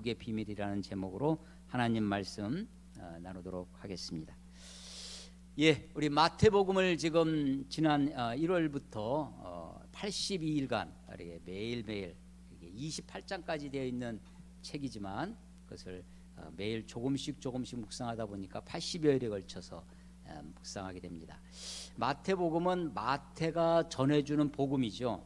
천국의 비밀이라는 제목으로 하나님 말씀 나누도록 하겠습니다. 예, 우리 마태복음을 지금 지난 1월부터 82일간 매일매일 28장까지 되어 있는 책이지만 그것을 매일 조금씩 묵상하다 보니까 80여일에 걸쳐서 묵상하게 됩니다. 마태복음은 마태가 전해주는 복음이죠.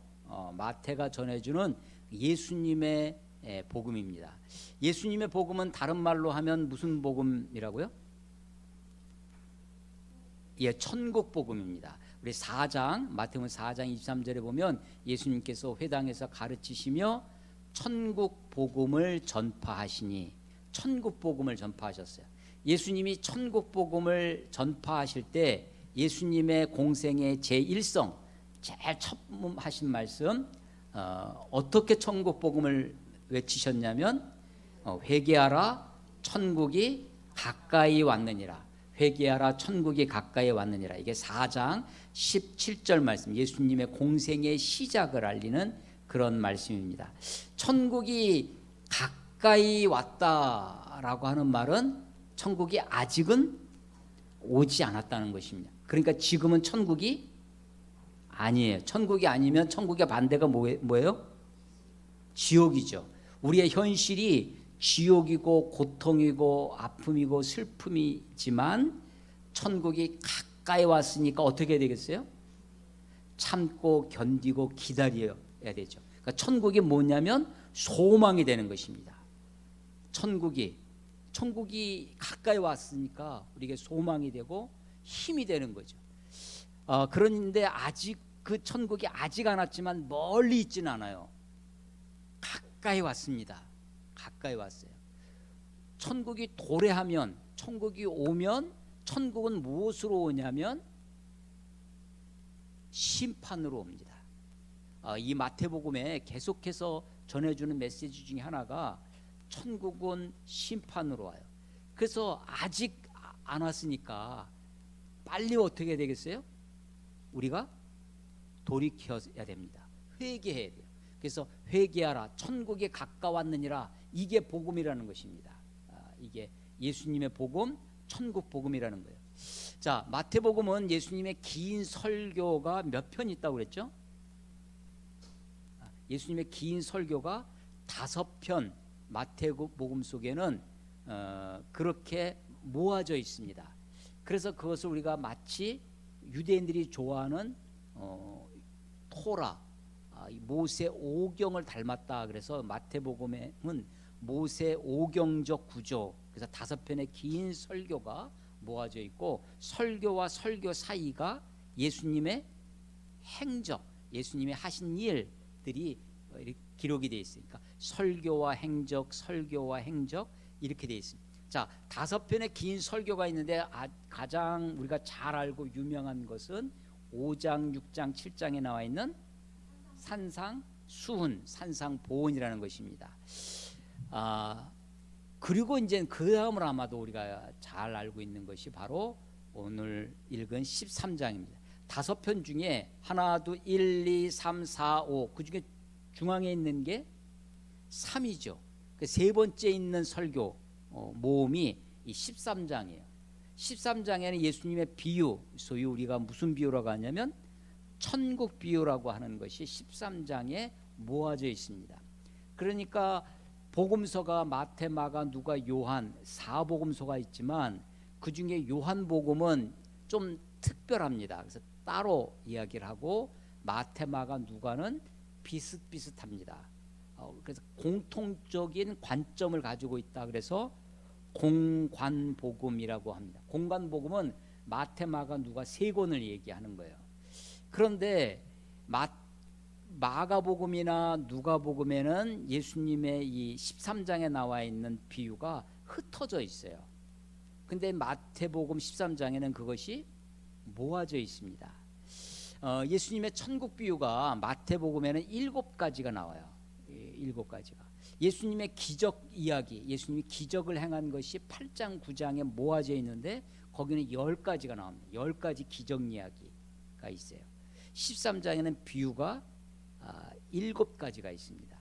마태가 전해주는 예수님의 복음입니다. 예수님의 복음은 다른 말로 하면 무슨 복음이라고요? 예, 천국 복음입니다. 우리 4장 마태복음 4장 23절에 보면 예수님께서 회당에서 가르치시며 천국 복음을 전파하시니, 천국 복음을 전파하셨어요. 예수님이 천국 복음을 전파하실 때 예수님의 공생의 제1성 제일 첫 하신 말씀 어떻게 천국 복음을 외치셨냐면 회개하라 천국이 가까이 왔느니라. 회개하라 천국이 가까이 왔느니라. 이게 4장 17절 말씀, 예수님의 공생의 시작을 알리는 그런 말씀입니다. 천국이 가까이 왔다라고 하는 말은 천국이 아직은 오지 않았다는 것입니다. 그러니까 지금은 천국이 아니에요. 천국이 아니면 천국의 반대가 뭐예요? 지옥이죠. 우리의 현실이 지옥이고 고통이고 아픔이고 슬픔이지만 천국이 가까이 왔으니까 어떻게 되겠어요? 참고 견디고 기다려야 되죠. 그러니까 천국이 뭐냐면 소망이 되는 것입니다. 천국이 가까이 왔으니까 우리에게 소망이 되고 힘이 되는 거죠. 그런데 아직 그 천국이 아직 안 왔지만 멀리 있지는 않아요. 가까이 왔습니다. 가까이 왔어요. 천국이 도래하면, 천국이 오면, 천국은 무엇으로 오냐면 심판으로 옵니다. 이 마태복음에 계속해서 전해주는 메시지 중에 하나가 천국은 심판으로 와요. 그래서 아직 안 왔으니까 빨리 어떻게 되겠어요? 우리가 돌이켜야 됩니다. 회개해야 돼요. 그래서 회개하라 천국이 가까웠느니라. 이게 복음이라는 것입니다. 이게 예수님의 복음, 천국 복음이라는 거예요. 자, 마태복음은 예수님의 긴 설교가 몇 편 있다고 그랬죠? 예수님의 긴 설교가 5편 마태복음 속에는 그렇게 모아져 있습니다. 그래서 그것을 우리가 마치 유대인들이 좋아하는 토라, 모세 오경을 닮았다. 그래서 마태복음은 모세 오경적 구조, 그래서 5편의 긴 설교가 모아져 있고 설교와 설교 사이가 예수님의 행적, 예수님이 하신 일들이 기록이 되어 있으니까 설교와 행적 이렇게 되어 있습니다. 자, 5편의 긴 설교가 있는데 가장 우리가 잘 알고 유명한 것은 5장, 6장, 7장에 나와 있는 산상수훈, 산상보훈이라는 것입니다. 그리고 이제 그 다음으로 아마도 우리가 잘 알고 있는 것이 바로 오늘 읽은 13장입니다. 5편 중에 하나, 둘, 1, 2, 3, 4, 5 그 중에 중앙에 있는 게 3이죠. 그 세 번째 있는 설교 모음이 이 13장이에요. 13장에는 예수님의 비유, 소위 우리가 무슨 비유라고 하냐면 천국 비유라고 하는 것이 13장에 모아져 있습니다. 그러니까 복음서가 마태, 마가, 누가, 요한 4복음서가 있지만 그 중에 요한복음은 좀 특별합니다. 그래서 따로 이야기를 하고 마태, 마가, 누가는 비슷비슷합니다. 그래서 공통적인 관점을 가지고 있다. 그래서 공관복음이라고 합니다. 공관복음은 마태, 마가, 누가 3권을 얘기하는 거예요. 그런데 마가복음이나 누가복음에는 예수님의 이 13장에 나와 있는 비유가 흩어져 있어요. 근데 마태복음 13장에는 그것이 모아져 있습니다. 예수님의 천국 비유가 마태복음에는 7가지가 나와요. 7가지가. 예수님의 기적 이야기, 예수님이 기적을 행한 것이 8장, 9장에 모아져 있는데 거기는 10가지가 나옵니다. 10가지 기적 이야기가 있어요. 13장에는 비유가 7가지가 있습니다.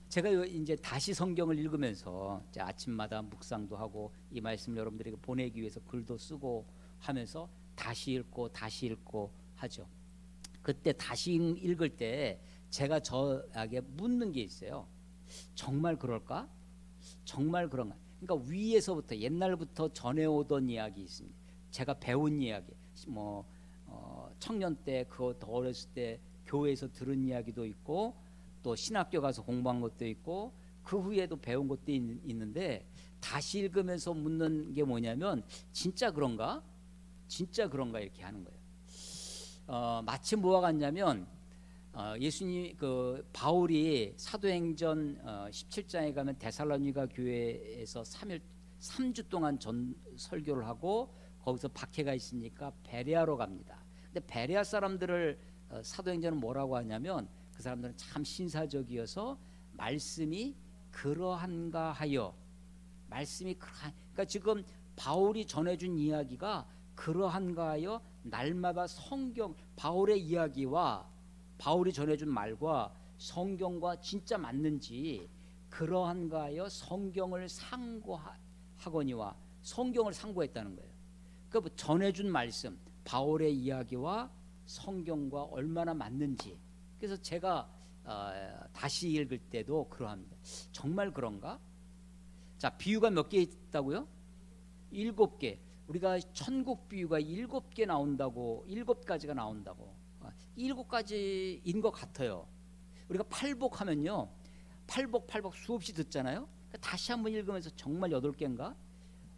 제가 이제 다시 성경을 읽으면서 이제 아침마다 묵상도 하고 이 말씀을 여러분들에게 보내기 위해서 글도 쓰고 하면서 다시 읽고 하죠. 그때 다시 읽을 때 제가 저에게 묻는 게 있어요. 정말 그럴까? 정말 그런가? 그러니까 위에서부터 옛날부터 전해오던 이야기 있습니다. 제가 배운 이야기, 뭐 청년 때 그거 더 어렸을 때 교회에서 들은 이야기도 있고 또 신학교 가서 공부한 것도 있고 그 후에도 배운 것도 있는데 다시 읽으면서 묻는 게 뭐냐면 진짜 그런가? 진짜 그런가? 이렇게 하는 거예요. 마치 뭐가 같냐면 예수님 그 바울이 사도행전 17장에 가면 데살로니가 교회에서 3주 동안 설교를 하고 거기서 박해가 있으니까 베레아로 갑니다. 근데 베레아 사람들을 사도행전은 뭐라고 하냐면 그 사람들은 참 신사적이어서 말씀이 그러한가 하여 그러니까 지금 바울이 전해준 이야기가 그러한가 하여 날마다 성경 바울의 이야기와 바울이 전해준 말과 성경과 진짜 맞는지 그러한가 하여 성경을 상고하거니와 성경을 상고했다는 거예요. 그러니까 전해준 말씀 바울의 이야기와 성경과 얼마나 맞는지. 그래서 제가 다시 읽을 때도 그러합니다. 정말 그런가? 자, 비유가 몇 개 있다고요? 7개. 우리가 천국 비유가 7개 나온다고 7가지가 나온다고 7가지인 것 같아요. 우리가 팔복하면요 팔복 수없이 듣잖아요. 다시 한번 읽으면서 정말 8개인가?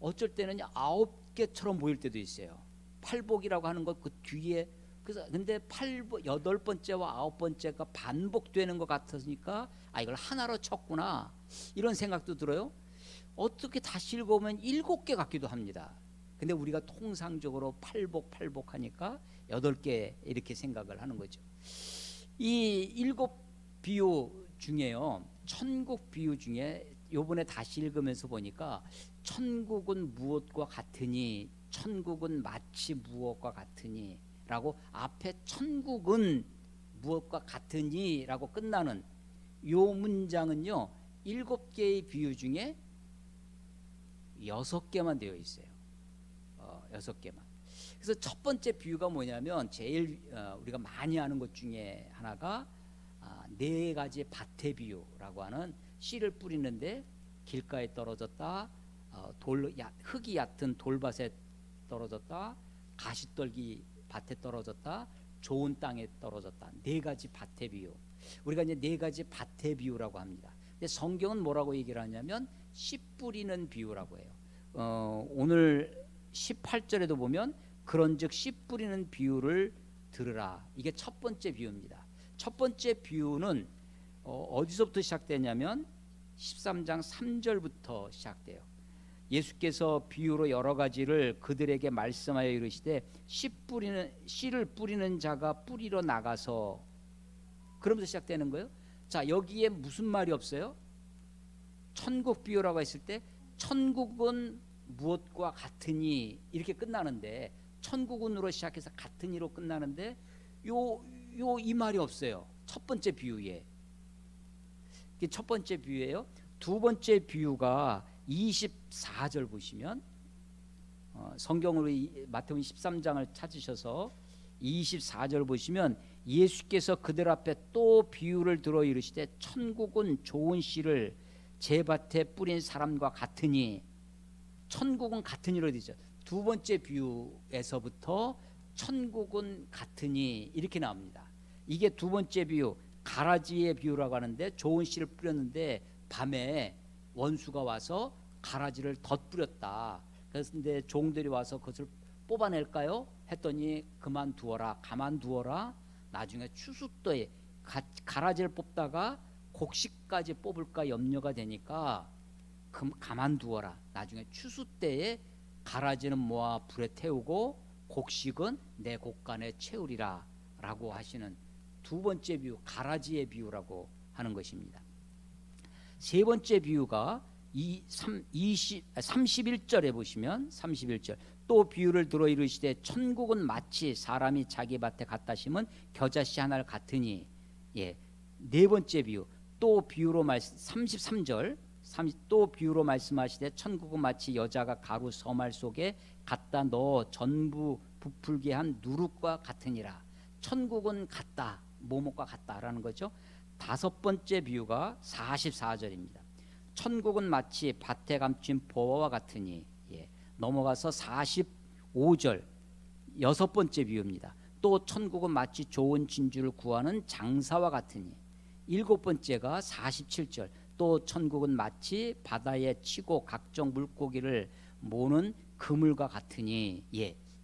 어쩔 때는 9개처럼 보일 때도 있어요. 팔복이라고 하는 것 그 뒤에 그래서 근데 8번째와 9번째가 반복되는 것 같으니까 이걸 하나로 쳤구나 이런 생각도 들어요. 어떻게 다시 읽어보면 7개 같기도 합니다. 근데 우리가 통상적으로 팔복하니까 8개 이렇게 생각을 하는 거죠. 이 7비유 중에요 천국 비유 중에 요번에 다시 읽으면서 보니까 천국은 무엇과 같으니 천국은 마치 무엇과 같으니 라고 앞에 천국은 무엇과 같으니 라고 끝나는 요 문장은요 7개의 비유 중에 6개만 되어 있어요. 6개만. 그래서 첫 번째 비유가 뭐냐면 제일 우리가 많이 하는 것 중에 하나가 4가지 밭의 비유라고 하는 씨를 뿌리는데 길가에 떨어졌다, 흙이 얕은 돌밭에 떨어졌다, 가시떨기 밭에 떨어졌다, 좋은 땅에 떨어졌다. 4가지 밭의 비유. 우리가 이제 4가지 밭의 비유라고 합니다. 근데 성경은 뭐라고 얘기를 하냐면 씨 뿌리는 비유라고 해요. 오늘 18절에도 보면 그런즉 씨 뿌리는 비유를 들으라. 이게 첫 번째 비유입니다. 첫 번째 비유는 어디서부터 시작되냐면 13장 3절부터 시작돼요. 예수께서 비유로 여러 가지를 그들에게 말씀하여 이르시되 씨를 뿌리는 자가 뿌리러 나가서 그러면서 시작되는 거예요. 자, 여기에 무슨 말이 없어요? 천국 비유라고 했을 때 천국은 무엇과 같으니 이렇게 끝나는데 천국은으로 시작해서 같으니로 끝나는데 이 말이 없어요. 첫 번째 비유에. 이게 첫 번째 비유예요. 두 번째 비유가 24절 보시면 성경으로 마태복음 13장을 찾으셔서 24절 보시면 예수께서 그들 앞에 또 비유를 들어 이르시되 천국은 좋은 씨를 제 밭에 뿌린 사람과 같으니 천국은 같으니로 되죠. 두 번째 비유에서부터 천국은 같으니 이렇게 나옵니다. 이게 두 번째 비유 가라지의 비유라고 하는데 좋은 씨를 뿌렸는데 밤에 원수가 와서 가라지를 덧뿌렸다. 그런데 종들이 와서 그것을 뽑아낼까요? 했더니 가만두어라. 나중에 추수때에 가라지를 뽑다가 곡식까지 뽑을까 염려가 되니까 가만두어라. 나중에 추수때에 가라지는 모아 불에 태우고 곡식은 내 곡간에 채우리라 라고 하시는 두 번째 비유 가라지의 비유라고 하는 것입니다. 세 번째 비유가 31절에 보시면 31절 또 비유를 들어 이르시되 천국은 마치 사람이 자기 밭에 갖다 심은 겨자씨 하나를 같으니 네 번째 비유 또 비유로 말씀 33절 또 비유로 말씀하시되 천국은 마치 여자가 가루 서말 속에 갖다 넣어 전부 부풀게 한 누룩과 같으니라. 천국은 같다, 뭐뭐과 같다라는 거죠. 다섯 번째 비유가 44절입니다. 천국은 마치 밭에 감춘 보화와 같으니. 넘어가서 45절 여섯 번째 비유입니다. 또 천국은 마치 좋은 진주를 구하는 장사와 같으니. 일곱 번째가 47절 또 천국은 마치 바다에 치고 각종 물고기를 모는 그물과 같으니.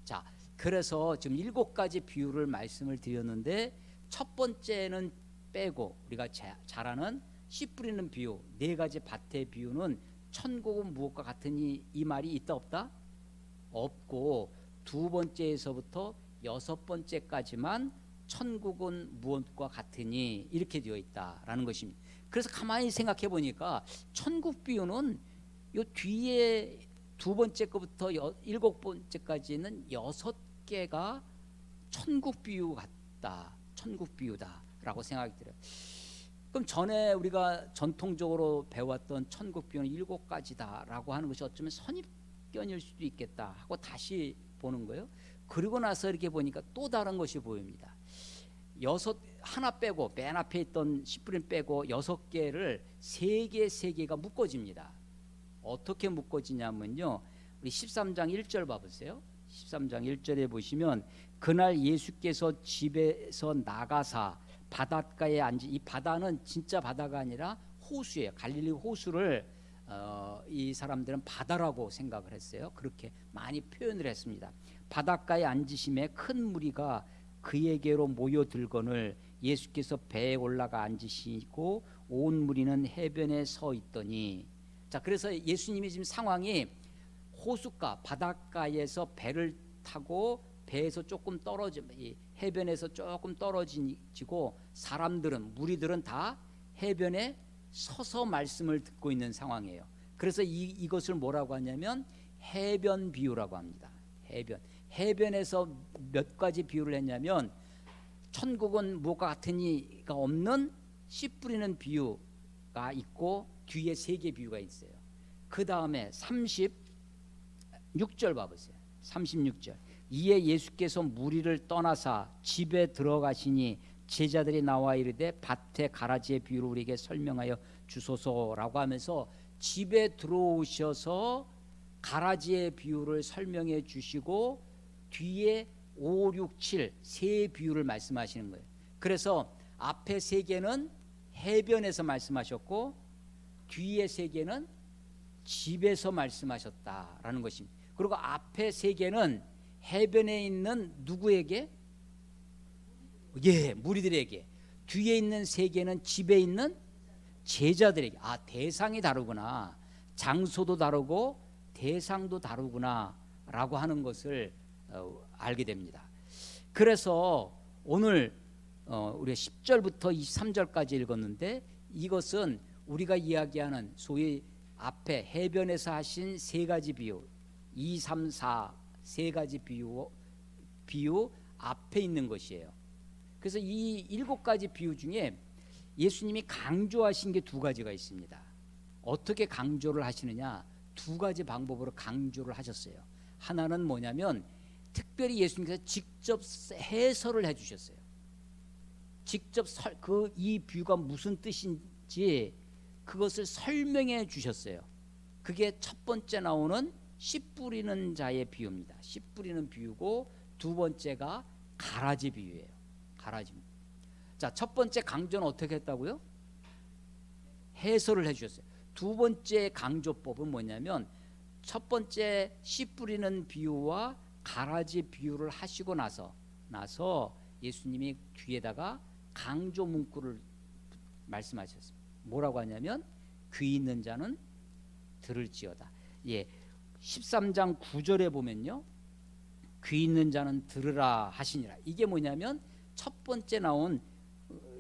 자, 그래서 지금 일곱 가지 비유를 말씀을 드렸는데 첫 번째는 빼고 우리가 잘 아는 씨 뿌리는 비유, 네 가지 밭의 비유는 천국은 무엇과 같으니 이 말이 있다 없다? 없고 두 번째에서부터 여섯 번째까지만 천국은 무엇과 같으니 이렇게 되어 있다라는 것입니다. 그래서 가만히 생각해 보니까 천국 비유는 요 뒤에 두 번째 거부터 일곱 번째까지는 여섯 개가 천국 비유 같다, 천국 비유다라고 생각이 들어요. 그럼 전에 우리가 전통적으로 배웠던 천국 비유는 일곱 가지다라고 하는 것이 어쩌면 선입견일 수도 있겠다 하고 다시 보는 거예요. 그리고 나서 이렇게 보니까 또 다른 것이 보입니다. 하나 빼고 맨 앞에 있던 씨 뿌림 빼고 여섯 개를 세 개가 묶어집니다. 어떻게 묶어지냐면요, 우리 13장 1절 봐보세요. 13장 1절에 보시면 그날 예수께서 집에서 나가사 바닷가에 앉으, 이 바다는 진짜 바다가 아니라 호수예요. 갈릴리 호수를 이 사람들은 바다라고 생각을 했어요. 그렇게 많이 표현을 했습니다. 바닷가에 앉으심에 큰 무리가 그에게로 모여들거늘 예수께서 배에 올라가 앉으시고 온 무리는 해변에 서 있더니. 자, 그래서 예수님이 지금 상황이 호숫가 바닷가에서 배를 타고 배에서 조금 해변에서 조금 떨어지고 사람들은 무리들은 다 해변에 서서 말씀을 듣고 있는 상황이에요. 그래서 이것을 뭐라고 하냐면 해변 비유라고 합니다. 해변에서 몇 가지 비유를 했냐면 천국은 무엇과 같으니가 없는 씨 뿌리는 비유가 있고 뒤에 세 개 비유가 있어요. 그 다음에 36절 봐보세요. 36절 이에 예수께서 무리를 떠나사 집에 들어가시니 제자들이 나와 이르되 밭에 가라지의 비유를 우리에게 설명하여 주소서라고 하면서 집에 들어오셔서 가라지의 비유를 설명해 주시고 뒤에 5, 6, 7 세 비유를 말씀하시는 거예요. 그래서 앞에 세 개는 해변에서 말씀하셨고 뒤에 세 개는 집에서 말씀하셨다라는 것입니다. 그리고 앞에 세 개는 해변에 있는 누구에게? 무리들에게. 뒤에 있는 세 개는 집에 있는 제자들에게. 대상이 다르구나, 장소도 다르고 대상도 다르구나 라고 하는 것을 알게 됩니다. 그래서 오늘 우리가 10절부터 23절까지 읽었는데 이것은 우리가 이야기하는 소위 앞에 해변에서 하신 세 가지 비유 2, 3, 4 세 가지 비유 앞에 있는 것이에요. 그래서 이 일곱 가지 비유 중에 예수님이 강조하신 게 두 가지가 있습니다. 어떻게 강조를 하시느냐, 두 가지 방법으로 강조를 하셨어요. 하나는 뭐냐면 특별히 예수님께서 직접 해설을 해주셨어요. 직접 이 비유가 무슨 뜻인지 그것을 설명해 주셨어요. 그게 첫 번째 나오는 씨 뿌리는 자의 비유입니다. 씨 뿌리는 비유고 두 번째가 가라지 비유예요. 가라지입니다. 자, 첫 번째 강조는 어떻게 했다고요? 해설을 해주셨어요. 두 번째 강조법은 뭐냐면 첫 번째 씨 뿌리는 비유와 가라지 비유를 하시고 나서 예수님이 뒤에다가 강조 문구를 말씀하셨습니다. 뭐라고 하냐면 귀 있는 자는 들을지어다. 13장 9절에 보면요, 귀 있는 자는 들으라 하시니라. 이게 뭐냐면 첫 번째 나온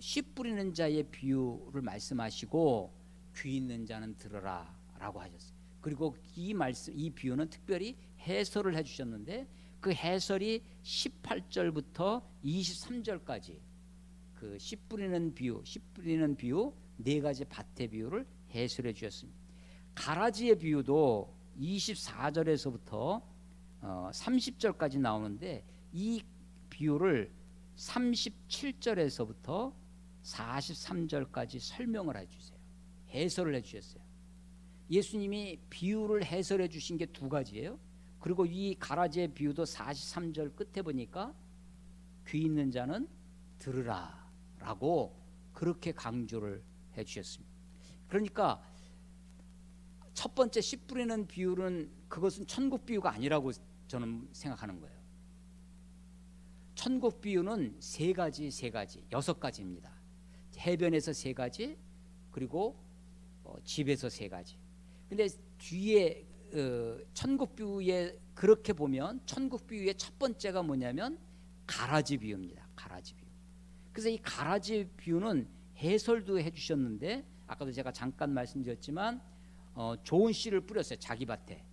씨 뿌리는 자의 비유를 말씀하시고 귀 있는 자는 들으라 라고 하셨어요. 그리고 이 비유는 특별히 해설을 해주셨는데 그 해설이 18절부터 23절까지 그 씨 뿌리는 비유 네 가지 밭의 비유를 해설해 주셨습니다. 가라지의 비유도 24절에서부터 30절까지 나오는데 이 비유를 37절에서부터 43절까지 설명을 해주세요. 해설을 해주셨어요. 예수님이 비유를 해설해 주신 게 두 가지예요. 그리고 이 가라지의 비유도 43절 끝에 보니까 귀 있는 자는 들으라 라고 그렇게 강조를 해주셨습니다. 그러니까 첫 번째 씨 뿌리는 비유는 그것은 천국 비유가 아니라고 저는 생각하는 거예요. 천국 비유는 세 가지, 여섯 가지입니다. 해변에서 세 가지, 그리고 집에서 세 가지. 근데 뒤에 천국 비유에 그렇게 보면 천국 비유의 첫 번째가 뭐냐면 가라지 비유입니다. 가라지 비유. 그래서 이 가라지 비유는 해설도 해주셨는데 아까도 제가 잠깐 말씀드렸지만 좋은 씨를 뿌렸어요. 자기 밭에.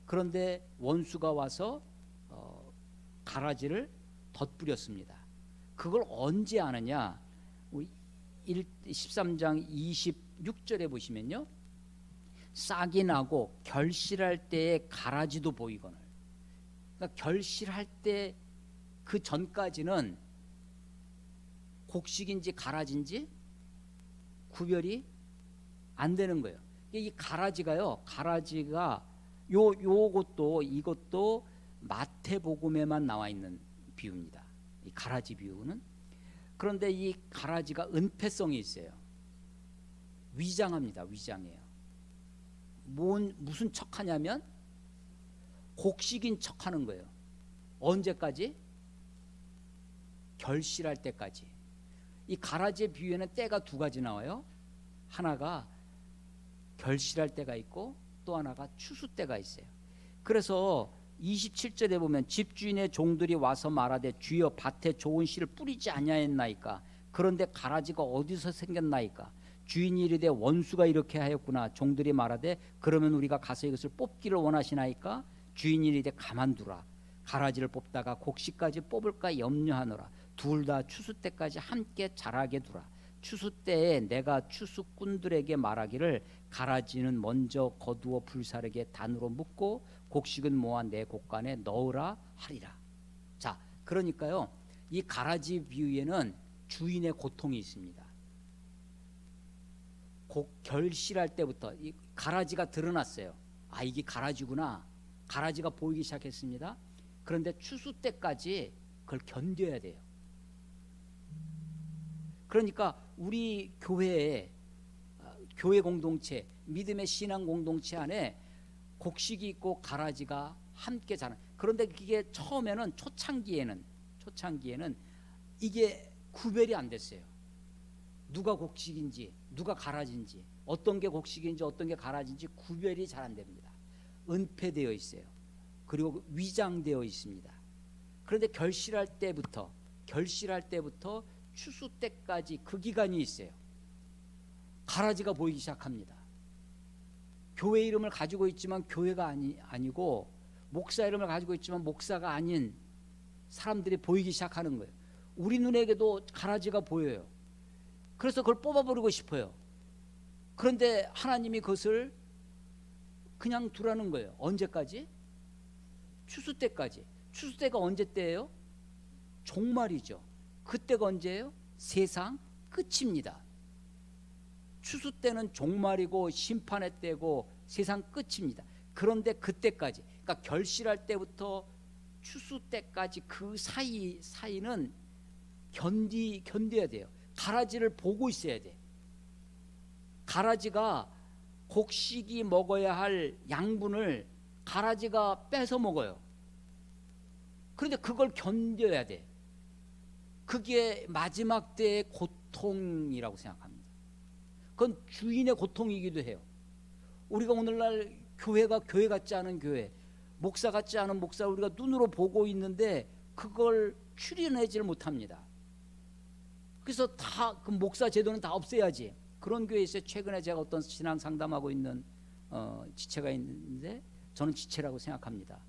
그런데 원수가 와서 가라지를 덧뿌렸습니다. 그걸 언제 아느냐? 13장 26절에 보시면요, 싹이 나고 결실할 때의 가라지도 보이거늘. 그러니까 결실할 때 그 전까지는 곡식인지 가라지인지 구별이 안 되는 거예요. 이 가라지가요, 가라지가 이것도 마태복음에만 나와 있는 비유입니다. 이 가라지 비유는. 그런데 이 가라지가 은폐성이 있어요. 위장합니다. 위장해요. 무슨 척하냐면 곡식인 척하는 거예요. 언제까지? 결실할 때까지. 이 가라지의 비유에는 때가 두 가지 나와요. 하나가 결실할 때가 있고 또 하나가 추수 때가 있어요. 그래서 27절에 보면 집주인의 종들이 와서 말하되 주여 밭에 좋은 씨를 뿌리지 아니하였나이까. 그런데 가라지가 어디서 생겼나이까. 주인이 이르되 원수가 이렇게 하였구나. 종들이 말하되 그러면 우리가 가서 이것을 뽑기를 원하시나이까. 주인이 이르되 가만두라. 가라지를 뽑다가 곡식까지 뽑을까 염려하노라. 둘 다 추수 때까지 함께 자라게 두라. 추수 때에 내가 추수꾼들에게 말하기를 가라지는 먼저 거두어 불사르게 단으로 묶고 곡식은 모아 내 곡간에 넣으라 하리라. 자, 그러니까요, 이 가라지 비유에는 주인의 고통이 있습니다. 결실할 때부터 이 가라지가 드러났어요. 아, 이게 가라지구나. 가라지가 보이기 시작했습니다. 그런데 추수 때까지 그걸 견뎌야 돼요. 그러니까 우리 교회에, 교회 공동체, 믿음의 신앙 공동체 안에 곡식이 있고 가라지가 함께 자란. 그런데 그게 처음에는 초창기에는 이게 구별이 안 됐어요. 누가 곡식인지 누가 가라지인지, 어떤 게 곡식인지 어떤 게 가라지인지 구별이 잘 안 됩니다. 은폐되어 있어요. 그리고 위장되어 있습니다. 그런데 결실할 때부터 추수 때까지 그 기간이 있어요. 가라지가 보이기 시작합니다. 교회 이름을 가지고 있지만 교회가 아니고, 목사 이름을 가지고 있지만 목사가 아닌 사람들이 보이기 시작하는 거예요. 우리 눈에게도 가라지가 보여요. 그래서 그걸 뽑아버리고 싶어요. 그런데 하나님이 그것을 그냥 두라는 거예요. 언제까지? 추수 때까지. 추수 때가 언제 때예요? 종말이죠. 그때가 언제예요? 세상 끝입니다. 추수 때는 종말이고 심판의 때고 세상 끝입니다. 그런데 그때까지, 그러니까 결실할 때부터 추수 때까지 그 사이는 견뎌야 돼요. 가라지를 보고 있어야 돼. 가라지가 곡식이 먹어야 할 양분을 가라지가 뺏어 먹어요. 그런데 그걸 견뎌야 돼. 그게 마지막 때의 고통이라고 생각합니다. 그건 주인의 고통이기도 해요. 우리가 오늘날 교회가 교회 같지 않은 교회, 목사 같지 않은 목사, 우리가 눈으로 보고 있는데 그걸 추려내질 못합니다. 그래서 다 그 목사 제도는 다 없애야지. 그런 교회에 있어요. 최근에 제가 어떤 신앙 상담하고 있는 지체가 있는데, 저는 지체라고 생각합니다.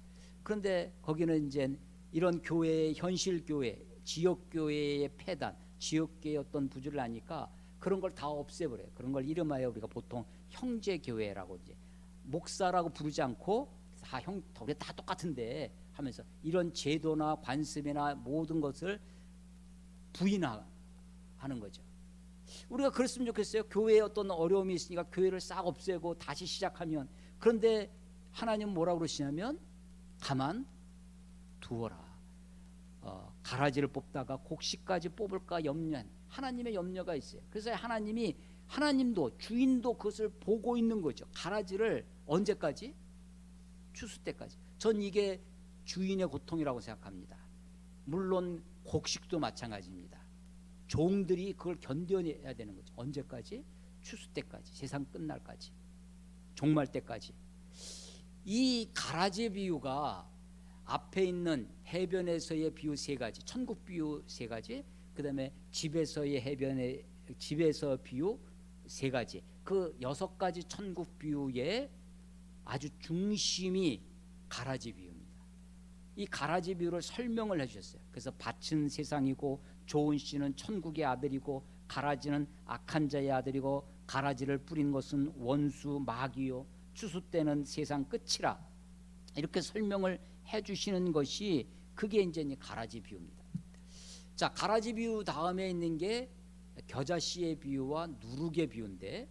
그런데 거기는 이제 이런 교회의 현실 교회, 지역 교회의 폐단, 지역 교회의 어떤 부주를 아니까 그런 걸 다 없애버려요. 그런 걸 이름하여 우리가 보통 형제교회라고, 이제 목사라고 부르지 않고 다 우리 다 똑같은데 하면서 이런 제도나 관습이나 모든 것을 부인하는 거죠. 우리가 그랬으면 좋겠어요. 교회에 어떤 어려움이 있으니까 교회를 싹 없애고 다시 시작하면. 그런데 하나님 뭐라고 그러시냐면 가만 두어라. 가라지를 뽑다가 곡식까지 뽑을까 염려한 하나님의 염려가 있어요. 그래서 하나님도 주인도 그것을 보고 있는 거죠. 가라지를 언제까지? 추수 때까지. 전 이게 주인의 고통이라고 생각합니다. 물론 곡식도 마찬가지입니다. 종들이 그걸 견뎌내야 되는 거죠. 언제까지? 추수 때까지, 세상 끝날까지, 종말 때까지. 이 가라지 비유가 앞에 있는 해변에서의 비유 3가지, 천국 비유 3가지, 그 다음에 집에서의 집에서 비유 3가지, 그 6가지 천국 비유의 아주 중심이 가라지 비유입니다. 이 가라지 비유를 설명을 해주셨어요. 그래서 밭은 세상이고 좋은 씨는 천국의 아들이고 가라지는 악한 자의 아들이고 가라지를 뿌린 것은 원수 마귀요 추수 때는 세상 끝이라, 이렇게 설명을 해주시는 것이 그게 이제 가라지 비유입니다. 자, 가라지 비유 다음에 있는 게 겨자씨의 비유와 누룩의 비유인데,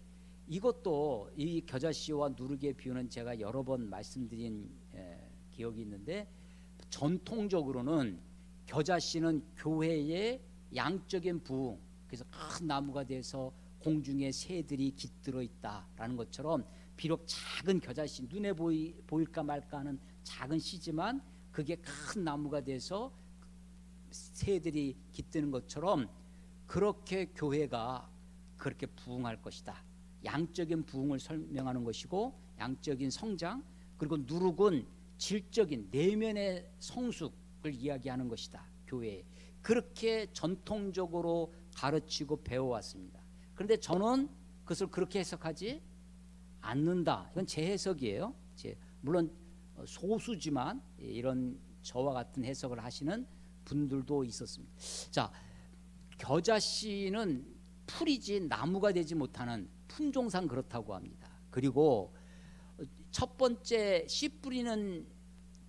이것도 이 겨자씨와 누룩의 비유는 제가 여러 번 말씀드린 기억이 있는데, 전통적으로는 겨자씨는 교회의 양적인 부흥, 그래서 큰 나무가 돼서 공중에 새들이 깃들어 있다라는 것처럼, 비록 작은 겨자씨, 눈에 보일까 말까 하는 작은 씨지만 그게 큰 나무가 돼서 새들이 깃드는 것처럼, 그렇게 교회가 그렇게 부흥할 것이다. 양적인 부흥을 설명하는 것이고, 양적인 성장, 그리고 누룩은 질적인 내면의 성숙을 이야기하는 것이다. 교회에 그렇게 전통적으로 가르치고 배워왔습니다. 그런데 저는 그것을 그렇게 해석하지 않는다. 이건 제 해석이에요. 물론 소수지만 이런 저와 같은 해석을 하시는 분들도 있었습니다. 자, 겨자씨는 풀이지 나무가 되지 못하는 품종상 그렇다고 합니다. 그리고 첫 번째 씨 뿌리는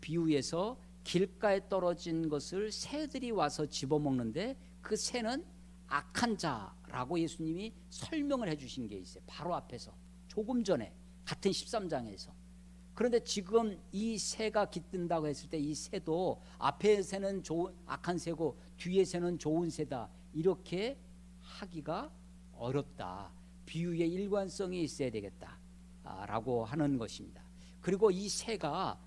비유에서 길가에 떨어진 것을 새들이 와서 집어먹는데, 그 새는 악한 자라고 예수님이 설명을 해주신 게 있어요. 바로 앞에서 조금 전에 같은 13장에서. 그런데 지금 이 새가 깃든다고 했을 때 이 새도 앞에 새는 악한 새고 뒤에 새는 좋은 새다, 이렇게 하기가 어렵다. 비유의 일관성이 있어야 되겠다 라고 하는 것입니다. 그리고 이 새가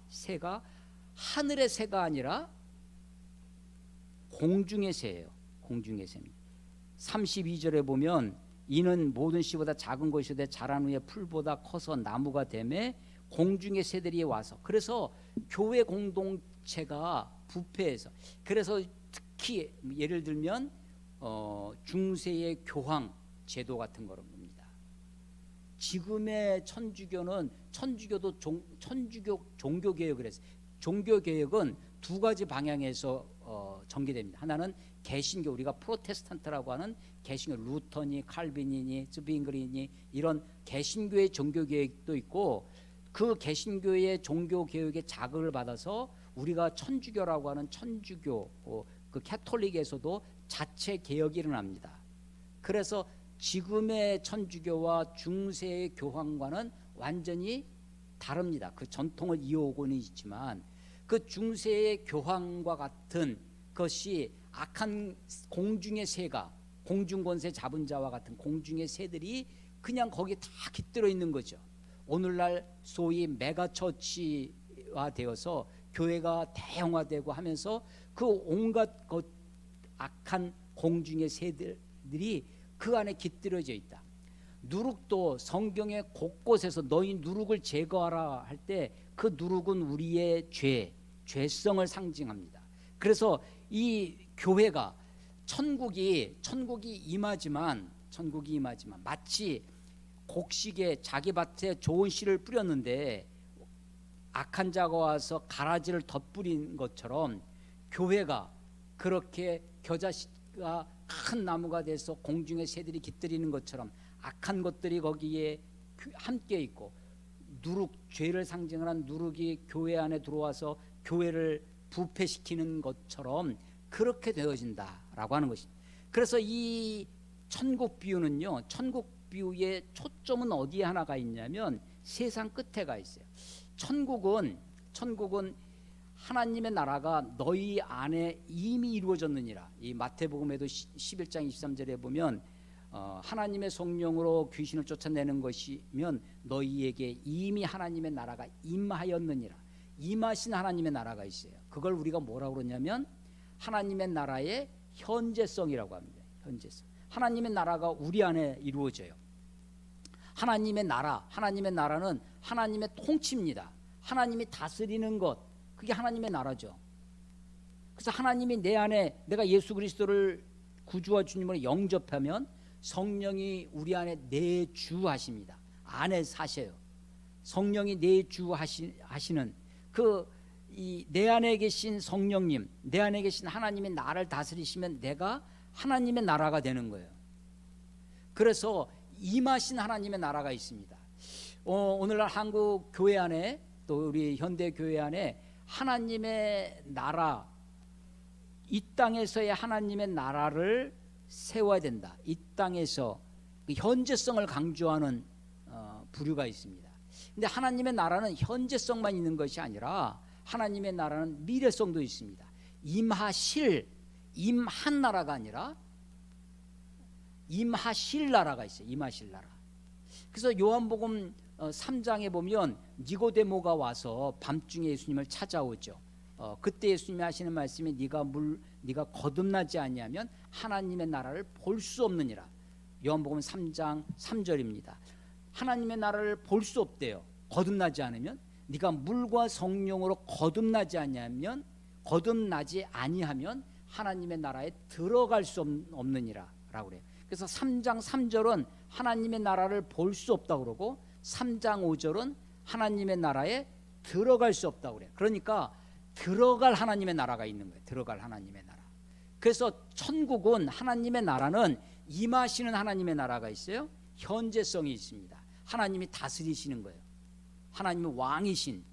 하늘의 새가 아니라 공중의 새예요. 공중의 새입니다. 32절에 보면 이는 모든 씨보다 작은 것이되 자란 후에 풀보다 커서 나무가 되매 공중의 새들이 와서, 그래서 교회 공동체가 부패해서, 그래서 특히 예를 들면 중세의 교황 제도 같은 겁니다. 지금의 천주교도 천주교 종교개혁을 했어요. 종교개혁은 2가지 방향에서 전개됩니다. 하나는 개신교, 우리가 프로테스탄트라고 하는 개신교, 루터니, 칼빈이니, 스빙글이니, 이런 개신교의 종교개혁도 있고, 그 개신교의 종교개혁의 자극을 받아서 우리가 천주교라고 하는 천주교, 그 캐톨릭에서도 자체 개혁이 일어납니다. 그래서 지금의 천주교와 중세의 교황과는 완전히 다릅니다. 그 전통을 이어오고는 있지만, 그 중세의 교황과 같은 것이 악한 공중의 새가, 공중권세 잡은 자와 같은 공중의 새들이 그냥 거기 다 깃들어 있는 거죠. 오늘날 소위 메가처치화 되어서 교회가 대형화되고 하면서 그 온갖 악한 공중의 새들이 그 안에 깃들어져 있다. 누룩도 성경의 곳곳에서 너희 누룩을 제거하라 할 때 그 누룩은 우리의 죄성을 상징합니다. 그래서 이 교회가 천국이 임하지만 마치 곡식에 자기 밭에 좋은 씨를 뿌렸는데 악한 자가 와서 가라지를 덧뿌린 것처럼, 교회가 그렇게 겨자씨가 큰 나무가 돼서 공중에 새들이 깃들이는 것처럼 악한 것들이 거기에 함께 있고, 누룩, 죄를 상징하는 누룩이 교회 안에 들어와서 교회를 부패시키는 것처럼 그렇게 되어진다라고 하는 것입니다. 그래서 이 천국 비유는요, 천국 비유의 초점은 어디에 하나가 있냐면 세상 끝에가 있어요. 천국은 하나님의 나라가 너희 안에 이미 이루어졌느니라. 이 마태복음에도 11장 23절에 보면 하나님의 성령으로 귀신을 쫓아내는 것이면 너희에게 이미 하나님의 나라가 임하였느니라. 임하신 하나님의 나라가 있어요. 그걸 우리가 뭐라고 그러냐면 하나님의 나라의 현재성이라고 합니다. 현재성. 하나님의 나라가 우리 안에 이루어져요. 하나님의 나라는 하나님의 통치입니다. 하나님이 다스리는 것, 그게 하나님의 나라죠. 그래서 하나님이 내 안에, 내가 예수 그리스도를 구주와 주님으로 영접하면 성령이 우리 안에 내주하십니다. 안에 사셔요. 성령이 내주하시는 내 안에 계신 성령님, 내 안에 계신 하나님이 나를 다스리시면 내가 하나님의 나라가 되는 거예요. 그래서 임하신 하나님의 나라가 있습니다. 오늘날 한국 교회 안에, 또 우리 현대 교회 안에 하나님의 나라, 이 땅에서의 하나님의 나라를 세워야 된다. 이 땅에서 그 현재성을 강조하는 부류가 있습니다. 근데 하나님의 나라는 현재성만 있는 것이 아니라 하나님의 나라는 미래성도 있습니다. 임한 나라가 아니라 임하실 나라가 있어요. 임하실 나라. 그래서 요한복음 3장에 보면 니고데모가 와서 밤중에 예수님을 찾아오죠. 그때 예수님이 하시는 말씀이 네가 거듭나지 아니하면 하나님의 나라를 볼 수 없느니라. 요한복음 3장 3절입니다. 하나님의 나라를 볼 수 없대요. 거듭나지 않으면. 네가 물과 성령으로 거듭나지 아니하면 하나님의 나라에 들어갈 수 없느니라 라고 그래요. 그래서 3장 3절은 하나님의 나라를 볼 수 없다고 그러고 3장 5절은 하나님의 나라에 들어갈 수 없다고 그래요. 그러니까 들어갈 하나님의 나라가 있는 거예요. 들어갈 하나님의 나라. 그래서 천국은, 하나님의 나라는 임하시는 하나님의 나라가 있어요. 현재성이 있습니다. 하나님이 다스리시는 거예요. 하나님이 왕이신.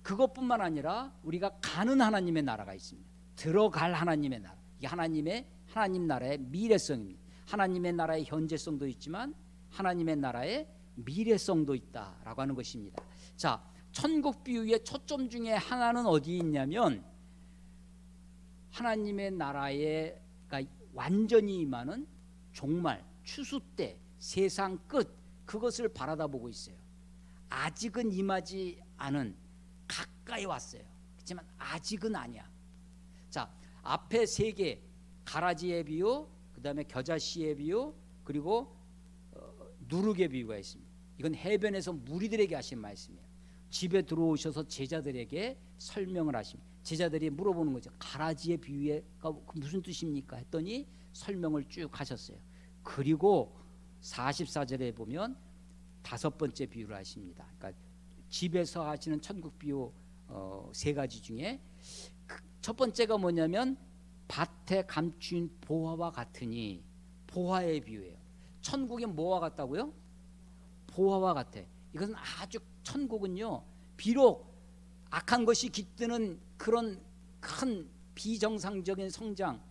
그것뿐만 아니라 우리가 가는 하나님의 나라가 있습니다. 들어갈 하나님의 나라. 이게 하나님 나라의 미래성입니다. 하나님의 나라의 현재성도 있지만 하나님의 나라의 미래성도 있다라고 하는 것입니다. 자, 천국 비유의 초점 중에 하나는 어디 있냐면 하나님의 나라에 완전히 임하는 종말, 추수 때, 세상 끝, 그것을 바라다보고 있어요. 아직은 임하지 않은, 가까이 왔어요. 그렇지만 아직은 아니야. 자, 앞에 세 개, 가라지의 비유, 그 다음에 겨자씨의 비유, 그리고 누룩의 비유가 있습니다. 이건 해변에서 무리들에게 하신 말씀이에요. 집에 들어오셔서 제자들에게 설명을 하십니다. 제자들이 물어보는 거죠. 가라지의 비유가 무슨 뜻입니까? 했더니 설명을 쭉 하셨어요. 그리고 44절에 보면 다섯 번째 비유를 하십니다. 그러니까 집에서 하시는 천국 비유 세 가지 중에 첫 번째가 뭐냐면 밭에 감추인 보화와 같으니, 보화의 비유예요. 천국이 뭐와 같다고요? 보화와 같아. 이것은 아주, 천국은요 비록 악한 것이 깃드는 그런 큰 비정상적인 성장,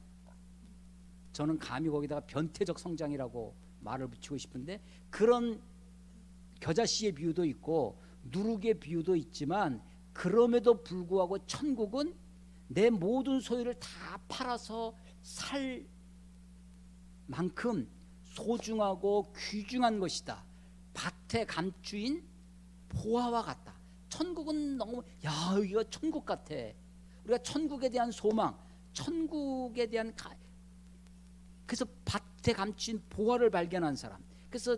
저는 감히 거기다가 변태적 성장이라고 말을 붙이고 싶은데, 그런 겨자씨의 비유도 있고 누룩의 비유도 있지만 그럼에도 불구하고 천국은 내 모든 소유를 다 팔아서 살 만큼 소중하고 귀중한 것이다. 밭에 감추인 보화와 같다. 천국은 너무, 야, 여기가 천국 같아. 우리가 천국에 대한 소망, 천국에 대한 그래서 밭에 감춘 보화를 발견한 사람. 그래서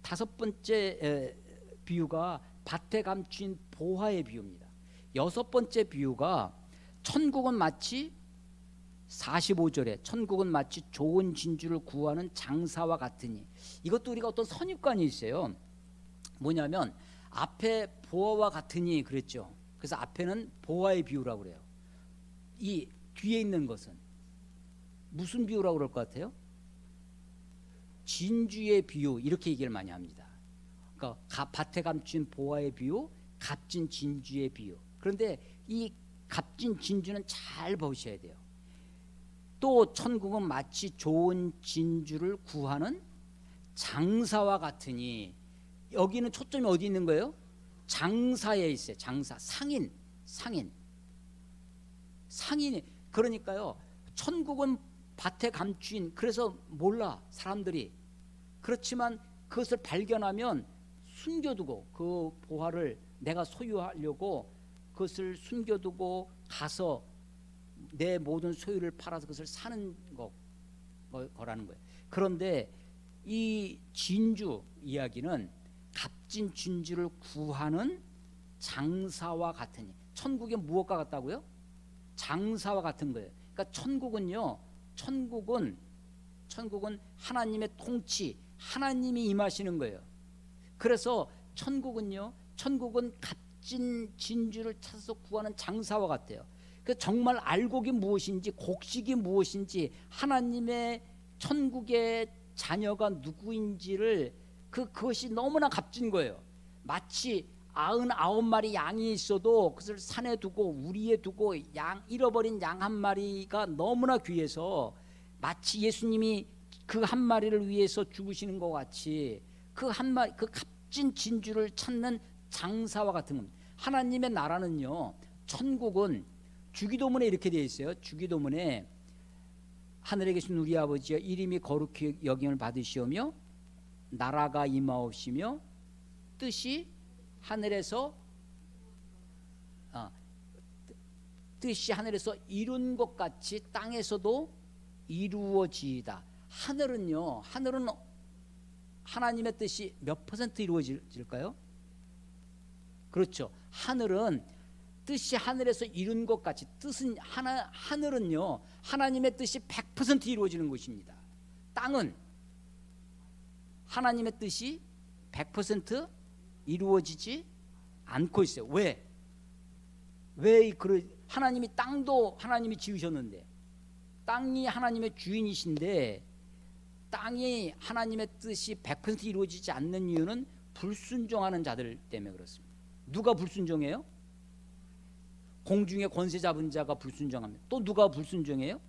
다섯 번째 비유가 밭에 감춘 보화의 비유입니다. 여섯 번째 비유가 천국은 마치, 45절에 천국은 마치 좋은 진주를 구하는 장사와 같으니, 이것도 우리가 어떤 선입관이 있어요. 뭐냐면 앞에 보화와 같으니 그랬죠. 그래서 앞에는 보화의 비유라고 그래요. 이 뒤에 있는 것은 무슨 비유라고 그럴 것 같아요? 진주의 비유 이렇게 얘기를 많이 합니다. 그러니까 밭에 감춘 보화의 비유, 값진 진주의 비유. 그런데 이 값진 진주는 잘 보셔야 돼요. 또 천국은 마치 좋은 진주를 구하는 장사와 같으니, 여기는 초점이 어디 있는 거예요? 장사에 있어요. 장사, 상인이. 그러니까요, 천국은 밭에 감추인, 그래서 몰라 사람들이. 그렇지만 그것을 발견하면 숨겨두고, 그 보화를 내가 소유하려고 그것을 숨겨두고 가서 내 모든 소유를 팔아서 그것을 사는 거라는 거예요. 그런데 이 진주 이야기는 값진 진주를 구하는 장사와 같으니, 천국에 무엇과 같다고요? 장사와 같은 거예요. 그러니까 천국은 하나님의 통치, 하나님이 임하시는 거예요. 그래서 천국은 값진 진주를 찾아서 구하는 장사와 같아요. 그 정말 알곡이 무엇인지, 곡식이 무엇인지, 하나님의 천국의 자녀가 누구인지를 그것이 너무나 값진 거예요. 마치 99마리 양이 있어도 그것을 산에 두고 우리에 두고 잃어버린 양 한 마리가 너무나 귀해서, 마치 예수님이 그 한 마리를 위해서 죽으시는 것 같이 그 값진 진주를 찾는 장사와 같은 겁니다. 하나님의 나라는요, 천국은 주기도문에 이렇게 되어 있어요. 주기도문에 하늘에 계신 우리 아버지여 이름이 거룩히 여김을 받으시오며 나라가 임하옵시며 뜻이 하늘에서 이룬 것 같이 땅에서도 이루어지이다. 하늘은 하나님의 뜻이 몇 퍼센트 이루어질까요? 그렇죠. 하늘은 뜻이 하늘에서 이룬 것 같이, 하늘은요 하나님의 뜻이 100% 이루어지는 것입니다. 땅은 하나님의 뜻이 100% 이루어지지 않고 있어요. 왜 하나님이 땅도 하나님이 지으셨는데, 땅이 하나님의 주인이신데 땅이 하나님의 뜻이 100% 이루어지지 않는 이유는 불순종하는 자들 때문에 그렇습니다. 누가 불순종해요? 공중의 권세 잡은 자가 불순종합니다. 또 누가 불순종해요?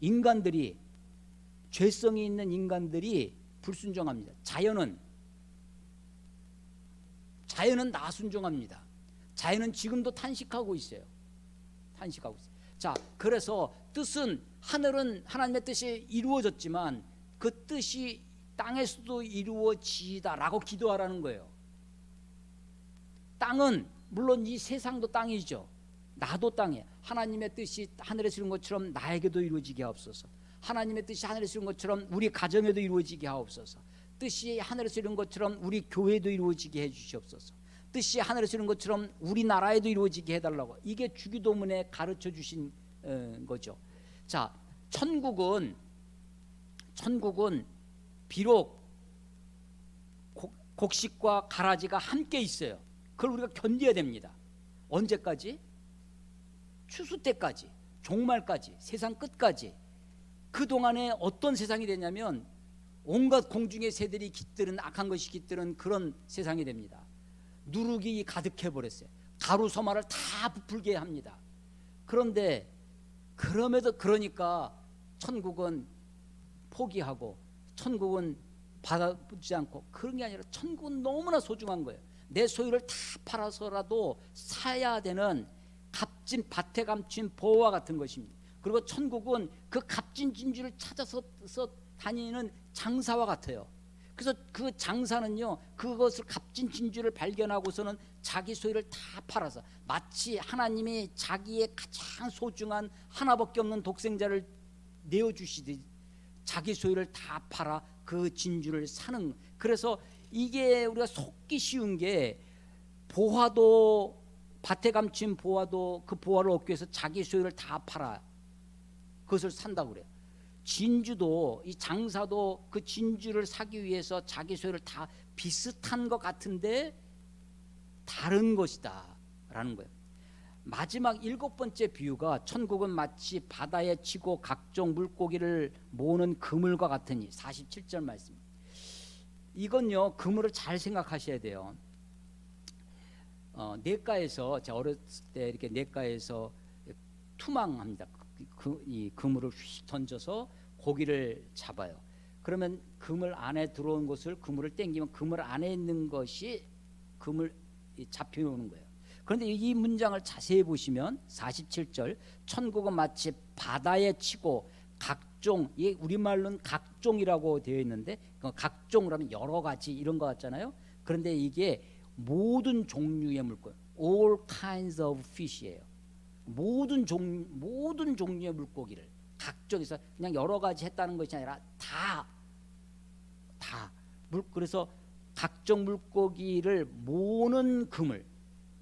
인간들이, 죄성이 있는 인간들이 불순종합니다. 자연은 나순종합니다. 자연은 지금도 탄식하고 있어요. 자, 그래서 하늘은 하나님의 뜻이 이루어졌지만 그 뜻이 땅에서도 이루어지다라고 기도하라는 거예요. 땅은 물론 이 세상도 땅이죠. 나도 땅이에요. 하나님의 뜻이 하늘에서 이룬 것처럼 나에게도 이루어지게 하옵소서. 하나님의 뜻이 하늘에서 이룬 것처럼 우리 가정에도 이루어지게 하옵소서. 뜻이 하늘에서 이룬 것처럼 우리 교회도 이루어지게 해주시옵소서. 뜻이 하늘에서 이룬 것처럼 우리나라에도 이루어지게 해달라고. 이게 주기도문에 가르쳐 주신 거죠. 자, 천국은 비록 곡식과 가라지가 함께 있어요. 그걸 우리가 견뎌야 됩니다. 언제까지? 추수 때까지, 종말까지, 세상 끝까지. 그동안에 어떤 세상이 되냐면 온갖 공중의 새들이 깃드는, 악한 것이 깃드는 그런 세상이 됩니다. 누룩이 가득해버렸어요. 가루소마를 다 부풀게 합니다. 그런데 그러니까 천국은 포기하고 천국은 받아보지 않고, 그런 게 아니라 천국은 너무나 소중한 거예요. 내 소유를 다 팔아서라도 사야 되는 값진 밭에 감춘 보화 같은 것입니다. 그리고 천국은 그 값진 진주를 찾아서 다니는 장사와 같아요. 그래서 그 장사는요, 그것을 값진 진주를 발견하고서는 자기 소유를 다 팔아서, 마치 하나님이 자기의 가장 소중한 하나밖에 없는 독생자를 내어주시듯 자기 소유를 다 팔아 그 진주를 사는. 그래서 이게 우리가 속기 쉬운 게, 보화도, 밭에 감춘 보화도, 그 보화를 얻기 위해서 자기 소유를 다 팔아 그것을 산다고 그래요. 진주도, 이 장사도 그 진주를 사기 위해서 자기 소유를 다, 비슷한 것 같은데 다른 것이다 라는 거예요. 마지막 7번째 비유가 천국은 마치 바다에 치고 각종 물고기를 모으는 그물과 같으니 47절 말씀. 이건요 그물을 잘 생각하셔야 돼요. 냇가에서 제가 어렸을 때 이렇게 냇가에서 투망합니다. 이 그물을 휙 던져서 고기를 잡아요. 그러면 그물 안에 들어온 것을 그물을 당기면 그물 안에 있는 것이 그물 잡혀오는 거예요. 그런데 이 문장을 자세히 보시면 47절 천국은 마치 바다에 치고 각종, 이 우리말로는 각종이라고 되어 있는데 각종이라면 여러 가지 이런 거 같잖아요. 그런데 이게 모든 종류의 물고기, all kinds of fish예요. 모든 종류의 물고기를 각종에서 그냥 여러 가지 했다는 것이 아니라 그래서 각종 물고기를 모으는 그물.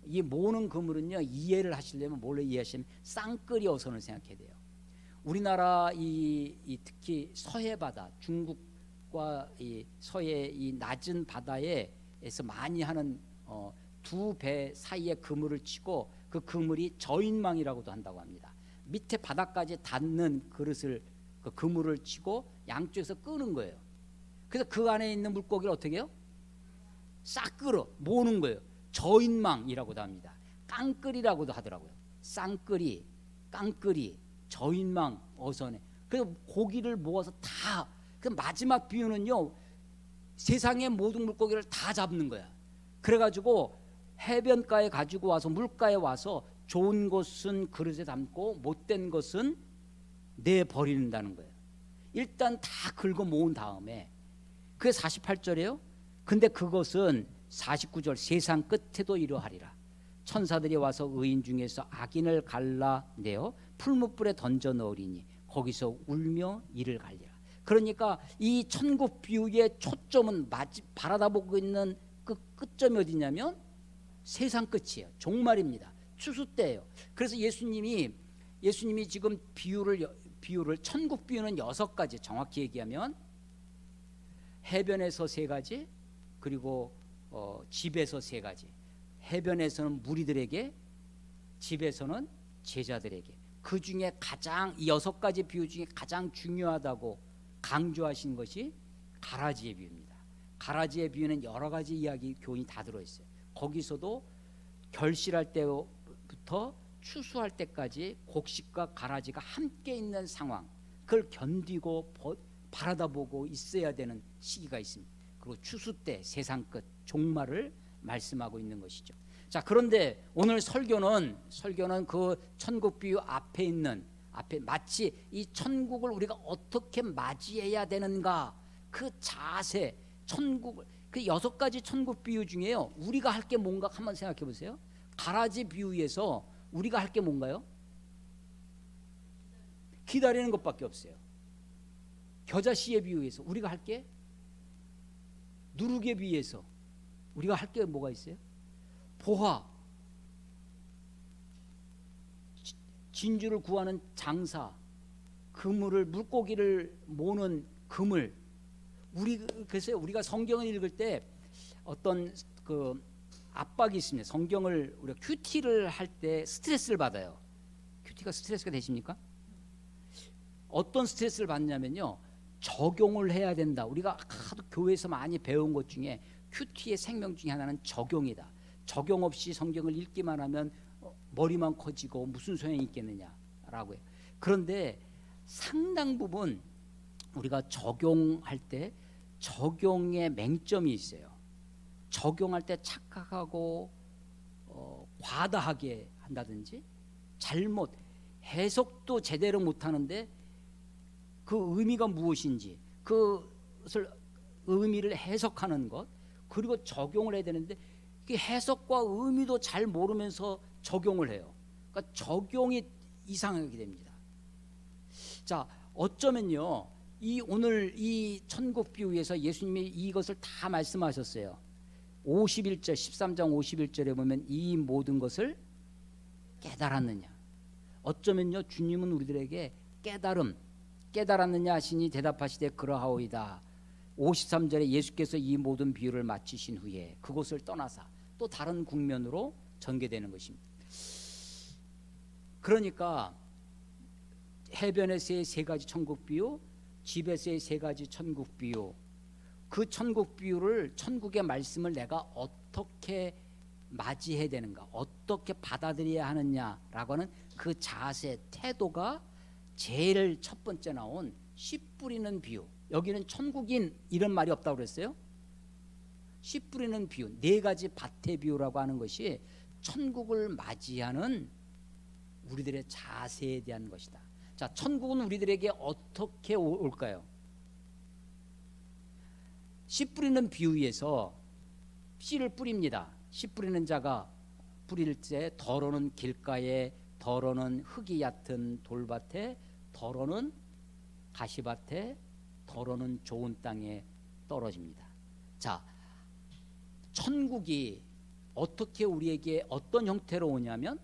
이 모으는 그물은요 이해를 하시려면 뭘로 이해하시면 쌍끌이 어선을 생각해야 돼요. 우리나라 특히 서해 바다, 중국과 이 서해 이 낮은 바다에서 많이 하는 두 배 사이에 그물을 치고 그 그물이 저인망이라고도 한다고 합니다. 밑에 바닥까지 닿는 그릇을 그 그물을 치고 양쪽에서 끄는 거예요. 그래서 그 안에 있는 물고기를 어떻게 해요? 싹 끌어 모으는 거예요. 저인망이라고도 합니다. 깡끌이라고도 하더라고요. 쌍끌이, 깡끌이, 저인망 어선에. 그래서 고기를 모아서 다. 그 마지막 비유는요 세상의 모든 물고기를 다 잡는 거야. 그래가지고 해변가에 가지고 와서 물가에 와서 좋은 것은 그릇에 담고 못된 것은 내버린다는 거예요. 일단 다 긁어 모은 다음에 그게 48절이에요. 근데 그것은 49절 세상 끝에도 이러하리라. 천사들이 와서 의인 중에서 악인을 갈라내어 풀무불에 던져 넣으리니 거기서 울며 이를 갈리라. 그러니까 이 천국 비유의 초점은 바라다보고 있는 그 끝점이 어디냐면 세상 끝이에요. 종말입니다. 추수 때예요. 그래서 예수님이 지금 비유를 천국 비유는 6가지, 정확히 얘기하면 해변에서 3가지, 그리고 집에서 3가지. 해변에서는 무리들에게, 집에서는 제자들에게. 그 중에 가장 이 6가지 비유 중에 가장 중요하다고 강조하신 것이 가라지의 비유입니다. 가라지의 비유는 여러 가지 이야기 교훈이 다 들어있어요. 거기서도 결실할 때부터 추수할 때까지 곡식과 가라지가 함께 있는 상황, 그걸 견디고 바라다보고 있어야 되는 시기가 있습니다. 그리고 추수 때 세상 끝 종말을 말씀하고 있는 것이죠. 자, 그런데 오늘 설교는 그 천국 비유 앞에 마치 이 천국을 우리가 어떻게 맞이해야 되는가, 그 자세, 천국을 그 6가지 천국 비유 중에요 우리가 할 게 뭔가 한번 생각해 보세요. 가라지 비유에서 우리가 할 게 뭔가요? 기다리는 것밖에 없어요. 겨자씨의 비유에서 우리가 할 게, 누룩의 비유에서 우리가 할 게 뭐가 있어요? 보화, 진주를 구하는 장사, 그물을, 물고기를 모으는 그물. 그래서 우리가 성경을 읽을 때 어떤 그 압박이 있습니다. 성경을 우리가 큐티를 할 때 스트레스를 받아요. 큐티가 스트레스가 되십니까? 어떤 스트레스를 받냐면요, 적용을 해야 된다. 우리가 하도 교회에서 많이 배운 것 중에 큐티의 생명 중에 하나는 적용이다. 적용 없이 성경을 읽기만 하면 머리만 커지고 무슨 소용이 있겠느냐라고 해요. 그런데 상당 부분 우리가 적용할 때 적용의 맹점이 있어요. 적용할 때 착각하고 과다하게 한다든지 잘못 해석도 제대로 못하는데 그 의미가 무엇인지 그것을 의미를 해석하는 것, 그리고 적용을 해야 되는데 그 해석과 의미도 잘 모르면서 적용을 해요. 그러니까 적용이 이상하게 됩니다. 자, 어쩌면요 오늘 이 천국 비유에서 예수님이 이것을 다 말씀하셨어요. 51절 13장 51절에 보면 이 모든 것을 깨달았느냐. 어쩌면요 주님은 우리들에게 깨달았느냐 하시니 대답하시되 그러하오이다. 53절에 예수께서 이 모든 비유를 마치신 후에 그곳을 떠나사 또 다른 국면으로 전개되는 것입니다. 그러니까 해변에서의 세 가지 천국 비유, 집에서의 세 가지 천국 비유, 그 천국 비유를 천국의 말씀을 내가 어떻게 맞이해야 되는가, 어떻게 받아들여야 하느냐라고 하는 그 자세, 태도가 제일 첫 번째 나온 씨 뿌리는 비유. 여기는 천국인 이런 말이 없다고 그랬어요. 씨 뿌리는 비유, 네 가지 밭의 비유라고 하는 것이 천국을 맞이하는 우리들의 자세에 대한 것이다. 자, 천국은 우리들에게 어떻게 올까요? 씨 뿌리는 비유에서 씨를 뿌립니다. 씨 뿌리는 자가 뿌릴 때 덜어는 길가에, 덜어는 흙이 얕은 돌밭에, 덜어는 가시밭에, 덜어는 좋은 땅에 떨어집니다. 자, 천국이 어떻게 우리에게 어떤 형태로 오냐면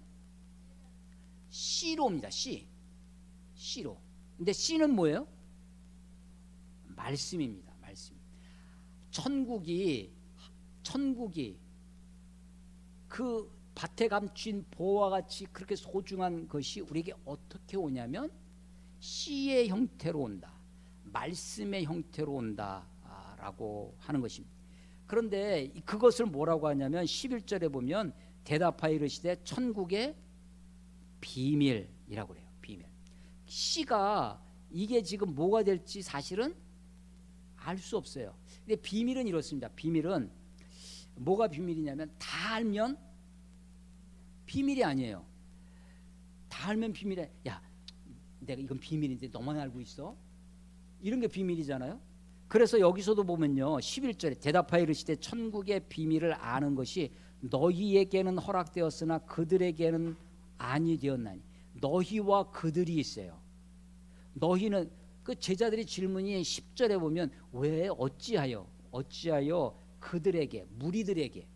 씨로 옵니다. 씨로. 근데 씨는 뭐예요? 말씀입니다. 말씀. 천국이 그 밭에 감춘 보와 같이 그렇게 소중한 것이 우리에게 어떻게 오냐면 씨의 형태로 온다. 말씀의 형태로 온다라고 하는 것입니다. 그런데 그것을 뭐라고 하냐면 11절에 보면 대답하여 이르시되 천국의 비밀이라고 그래요. 비밀. 씨가 이게 지금 뭐가 될지 사실은 알 수 없어요. 근데 비밀은 이렇습니다. 비밀은 뭐가 비밀이냐면 다 알면 비밀이 아니에요. 다 알면 비밀이야. 야, 내가 이건 비밀인데 너만 알고 있어? 이런 게 비밀이잖아요. 그래서 여기서도 보면요 11절에 대답하여 이르시되 천국의 비밀을 아는 것이 너희에게는 허락되었으나 그들에게는 아니 되었나니. 너희와 그들이 있어요. 너희는 그 제자들의 질문이 10절에 보면 왜 어찌하여 그들에게, 무리들에게,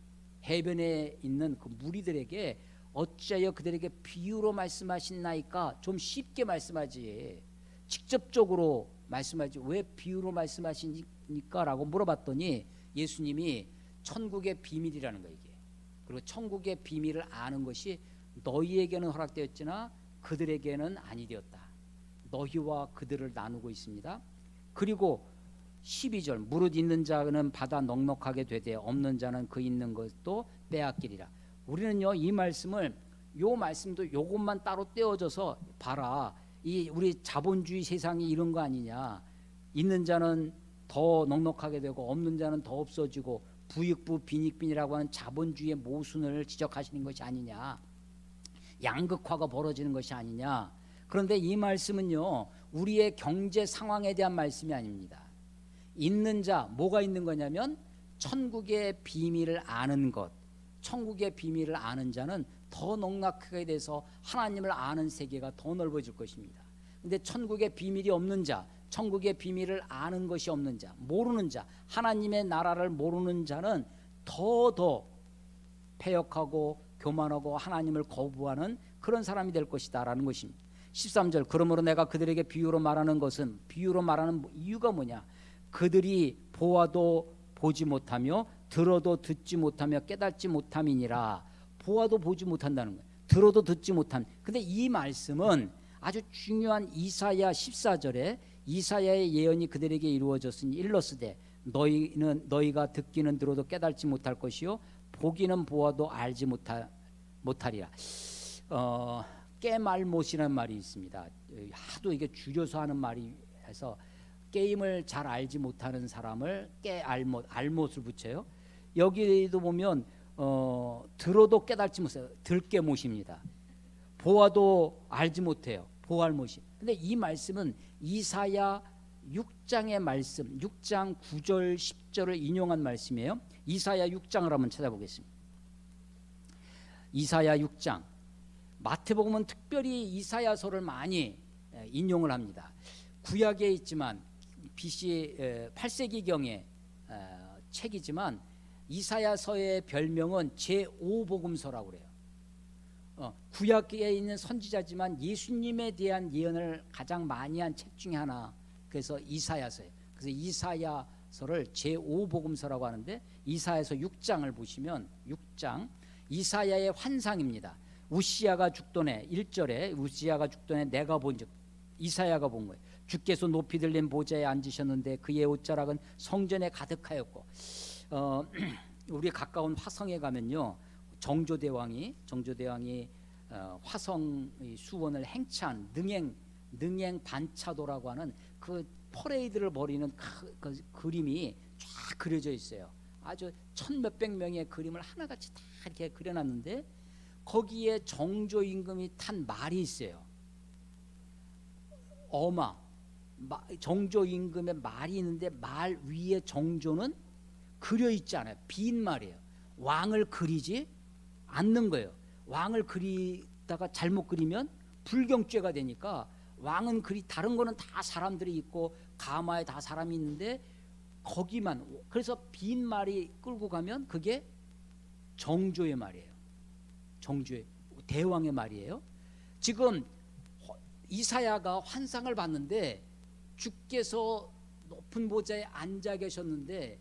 해변에 있는 그 무리들에게 어찌하여 그들에게 비유로 말씀하시나이까? 좀 쉽게 말씀하지, 직접적으로 말씀하지 왜 비유로 말씀하시니까? 라고 물어봤더니 예수님이 천국의 비밀이라는 거예요. 이게. 그리고 천국의 비밀을 아는 것이 너희에게는 허락되었으나 그들에게는 아니 되었다. 너희와 그들을 나누고 있습니다. 그리고 12절 무릇 있는 자는 받아 넉넉하게 되되 없는 자는 그 있는 것도 빼앗기리라. 우리는요 이 말씀을, 요 말씀도 요것만 따로 떼어져서 봐라, 이 우리 자본주의 세상이 이런 거 아니냐, 있는 자는 더 넉넉하게 되고 없는 자는 더 없어지고 부익부 빈익빈이라고 하는 자본주의의 모순을 지적하시는 것이 아니냐, 양극화가 벌어지는 것이 아니냐. 그런데 이 말씀은요 우리의 경제 상황에 대한 말씀이 아닙니다. 있는 자, 뭐가 있는 거냐면 천국의 비밀을 아는 것. 천국의 비밀을 아는 자는 더 넉넉하게 돼서 하나님을 아는 세계가 더 넓어질 것입니다. 근데 천국의 비밀이 없는 자, 천국의 비밀을 아는 것이 없는 자, 모르는 자, 하나님의 나라를 모르는 자는 더 패역하고 교만하고 하나님을 거부하는 그런 사람이 될 것이다 라는 것입니다. 13절 그러므로 내가 그들에게 비유로 말하는 것은, 비유로 말하는 이유가 뭐냐, 그들이 보아도 보지 못하며 들어도 듣지 못하며 깨닫지 못함이니라. 보아도 보지 못한다는 거예요. 들어도 듣지 못한. 근데 이 말씀은 아주 중요한 이사야 14절에 이사야의 예언이 그들에게 이루어졌으니 일러스되 너희가 듣기는 들어도 깨닫지 못할 것이요 보기는 보아도 알지 못하리라. 깨말못이라는 말이 있습니다. 하도 이게 줄여서 하는 말이 해서 게임을 잘 알지 못하는 사람을 깨알못, 알못을 붙여요. 여기도 보면 들어도 깨닫지 못해요. 들깨못입니다. 보아도 알지 못해요. 보알못이. 근데 이 말씀은 이사야 6장의 말씀, 6장 9절 10절을 인용한 말씀이에요. 이사야 6장을 한번 찾아보겠습니다. 이사야 6장. 마태복음은 특별히 이사야서를 많이 인용을 합니다. 구약에 있지만 BC 8세기경의 책이지만 이사야서의 별명은 제5복음서라고 그래요. 구약에 있는 선지자지만 예수님에 대한 예언을 가장 많이 한 책 중에 하나. 그래서 이사야서예요. 그래서 이사야서를 제5복음서라고 하는데 이사야서 6장을 보시면 6장 이사야의 환상입니다. 우시야가 죽던에 1절에 우시야가 죽던에 내가 본즉 이사야가 본 거예요. 주께서 높이 들린 보좌에 앉으셨는데 그의 옷자락은 성전에 가득하였고 우리 가까운 화성에 가면요 정조대왕이 화성 수원을 행차한 능행 반차도라고 하는 그 퍼레이드를 벌이는 그 그림이 쫙 그려져 있어요. 아주 천몇백 명의 그림을 하나같이 다 이렇게 그려놨는데 거기에 정조 임금이 탄 말이 있어요. 정조 임금의 말이 있는데 말 위에 정조는 그려 있지 않아요. 빈 말이에요. 왕을 그리지 않는 거예요. 왕을 그리다가 잘못 그리면 불경죄가 되니까 왕은 다른 거는 다 사람들이 있고 가마에 다 사람이 있는데 거기만, 그래서 빈 말이 끌고 가면 그게 정조의 말이에요. 정조의 대왕의 말이에요. 지금 이사야가 환상을 봤는데 주께서 높은 보좌에 앉아 계셨는데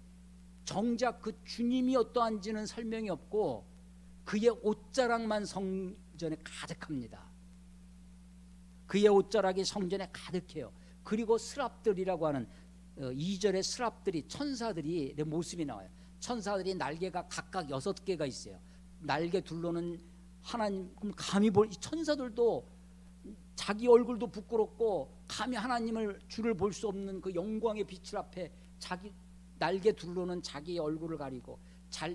정작 그 주님이 어떠한지는 설명이 없고 그의 옷자락만 성전에 가득합니다. 그의 옷자락이 성전에 가득해요. 그리고 스랍들이라고 하는 2절의 스랍들이 천사들이 내 모습이 나와요. 천사들이 날개가 각각 6개가 있어요. 날개 둘러는 하나님, 감히 천사들도 자기 얼굴도 부끄럽고 감히 하나님을 주를 볼 수 없는 그 영광의 빛을 앞에 자기 날개 둘러는 자기 얼굴을 가리고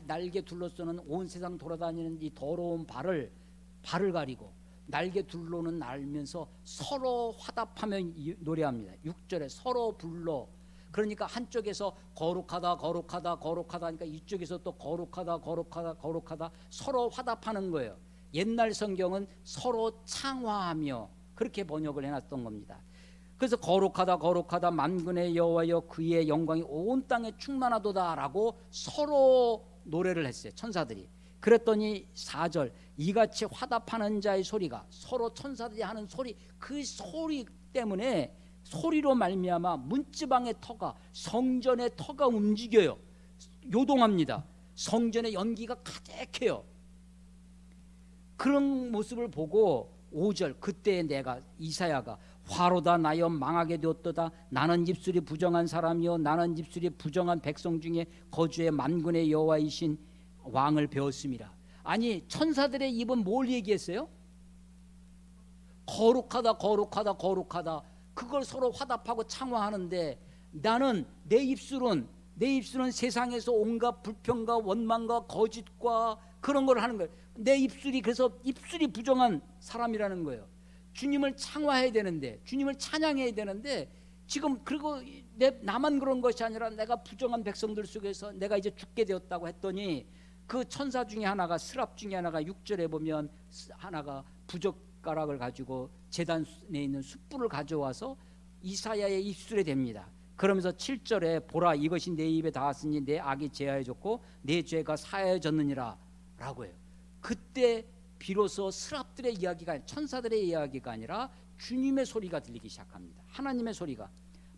날개 둘러서는 온 세상 돌아다니는 이 더러운 발을 가리고 날개 둘러는 날면서 서로 화답하며 노래합니다. 6절에 서로 불러. 그러니까 한쪽에서 거룩하다 거룩하다 거룩하다 하니까 이쪽에서 또 거룩하다 거룩하다 거룩하다 서로 화답하는 거예요. 옛날 성경은 서로 창화하며 그렇게 번역을 해놨던 겁니다. 그래서 거룩하다 거룩하다 만군의 여호와여 그의 영광이 온 땅에 충만하도다라고 서로 노래를 했어요. 천사들이. 그랬더니 4절 이같이 화답하는 자의 소리가 서로 천사들이 하는 소리, 그 소리 때문에 소리로 말미암아 문지방의 터가 성전의 터가 움직여요. 요동합니다. 성전의 연기가 가득해요. 그런 모습을 보고 5절 그때 내가 이사야가 화로다 나여 망하게 되었도다. 나는 입술이 부정한 사람이요 나는 입술이 부정한 백성 중에 거주의 만군의 여호와이신 왕을 배웠습니다. 아니 천사들의 입은 뭘 얘기했어요? 거룩하다 거룩하다 거룩하다. 그걸 서로 화답하고 창화하는데 나는 내 입술은 세상에서 온갖 불평과 원망과 거짓과 그런 걸 하는 거예요. 내 입술이, 그래서 입술이 부정한 사람이라는 거예요. 주님을 창화해야 되는데, 주님을 찬양해야 되는데 지금 그리고 나만 그런 것이 아니라 내가 부정한 백성들 속에서 내가 이제 죽게 되었다고 했더니 그 천사 중에 하나가, 스랍 중에 하나가 6절에 보면 하나가 부젓가락을 가지고 제단에 있는 숯불을 가져와서 이사야의 입술에 댑니다. 그러면서 7절에 보라 이것이 내 입에 닿았으니 내 악이 제하여졌고 내 죄가 사하여졌느니라 라고 해요. 그때 비로소 스랍들의 이야기가, 천사들의 이야기가 아니라 주님의 소리가 들리기 시작합니다. 하나님의 소리가.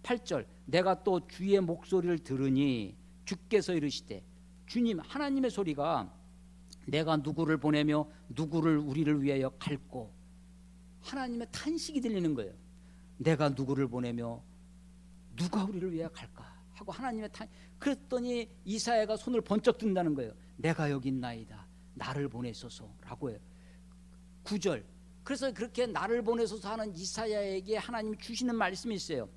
8절 내가 또 주의 목소리를 들으니 주께서 이르시되, 주님 하나님의 소리가 내가 누구를 보내며 누구를 우리를 위하여 갈고, 하나님의 탄식이 들리는 거예요. 내가 누구를 보내며 누가 우리를 위하여 갈까 하고 하나님의 그랬더니 이사야가 손을 번쩍 든다는 거예요. 내가 여기 있나이다 나를 보내소서라고 해요. 9절 그래서 그렇게 나를 보내소서 하는 이사야에게 하나님이 주시는 말씀이 있어요.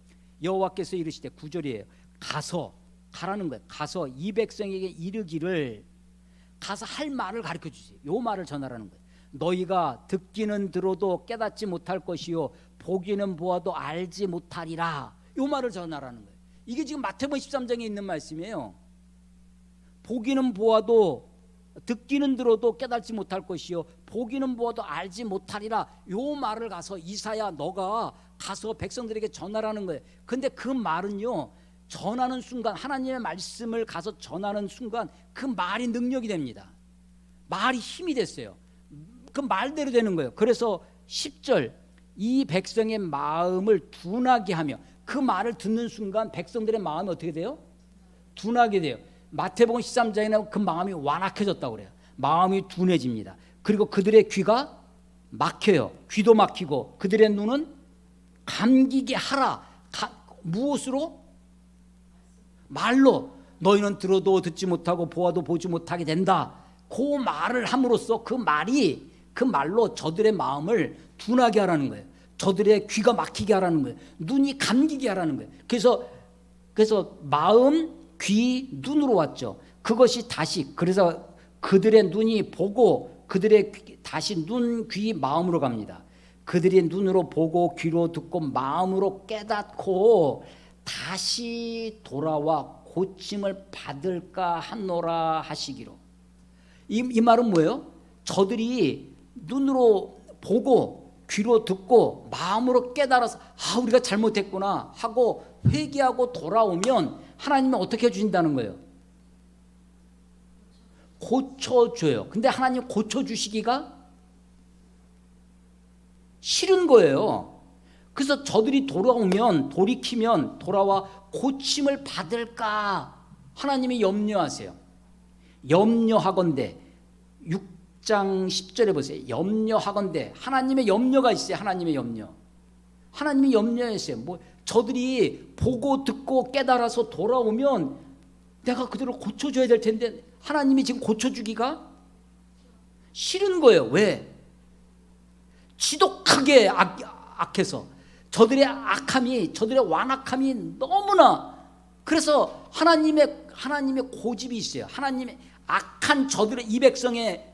여호와께서 이르시되, 9절이에요. 가라는 거예요. 가서 이 백성에게 이르기를, 가서 할 말을 가르쳐 주세요. 요 말을 전하라는 거예요. 너희가 듣기는 들어도 깨닫지 못할 것이요 보기는 보아도 알지 못하리라. 요 말을 전하라는 거예요. 이게 지금 마태복음 13장에 있는 말씀이에요. 보기는 보아도, 듣기는 들어도 깨닫지 못할 것이요 보기는 보아도 알지 못하리라. 요 말을 가서 이사야 너가 가서 백성들에게 전하라는 거예요. 근데 그 말은요, 전하는 순간, 하나님의 말씀을 가서 전하는 순간 그 말이 능력이 됩니다. 말이 힘이 됐어요. 그 말대로 되는 거예요. 그래서 10절 이 백성의 마음을 둔하게 하며, 그 말을 듣는 순간 백성들의 마음이 어떻게 돼요? 둔하게 돼요. 마태복음 13장에는 그 마음이 완악해졌다고 그래요. 마음이 둔해집니다. 그리고 그들의 귀가 막혀요. 귀도 막히고 그들의 눈은 감기게 하라. 무엇으로? 말로. 너희는 들어도 듣지 못하고 보아도 보지 못하게 된다. 그 말을 함으로써 그 말로 저들의 마음을 둔하게 하라는 거예요. 저들의 귀가 막히게 하라는 거예요. 눈이 감기게 하라는 거예요. 그래서 마음, 귀, 눈으로 왔죠. 그것이 다시, 그래서 그들의 눈이 보고 그들의 다시 눈, 귀, 마음으로 갑니다. 그들이 눈으로 보고 귀로 듣고 마음으로 깨닫고 다시 돌아와 고침을 받을까 하노라 하시기로. 이 말은 뭐예요? 저들이 눈으로 보고 귀로 듣고 마음으로 깨달아서 우리가 잘못했구나 하고 회개하고 돌아오면 하나님은 어떻게 해주신다는 거예요? 고쳐줘요. 근데 하나님 고쳐주시기가 싫은 거예요. 그래서 저들이 돌이키면 돌아와 고침을 받을까 하나님이 염려하세요. 염려하건대 6장 10절에 보세요. 염려하건대 하나님의 염려가 있어요. 하나님의 염려. 하나님이 염려했어요. 저들이 보고 듣고 깨달아서 돌아오면 내가 그들을 고쳐줘야 될 텐데 하나님이 지금 고쳐주기가 싫은 거예요. 왜? 지독하게 악해서 저들의 완악함이 너무나, 그래서 하나님의 고집이 있어요. 하나님의 악한 저들의 이 백성의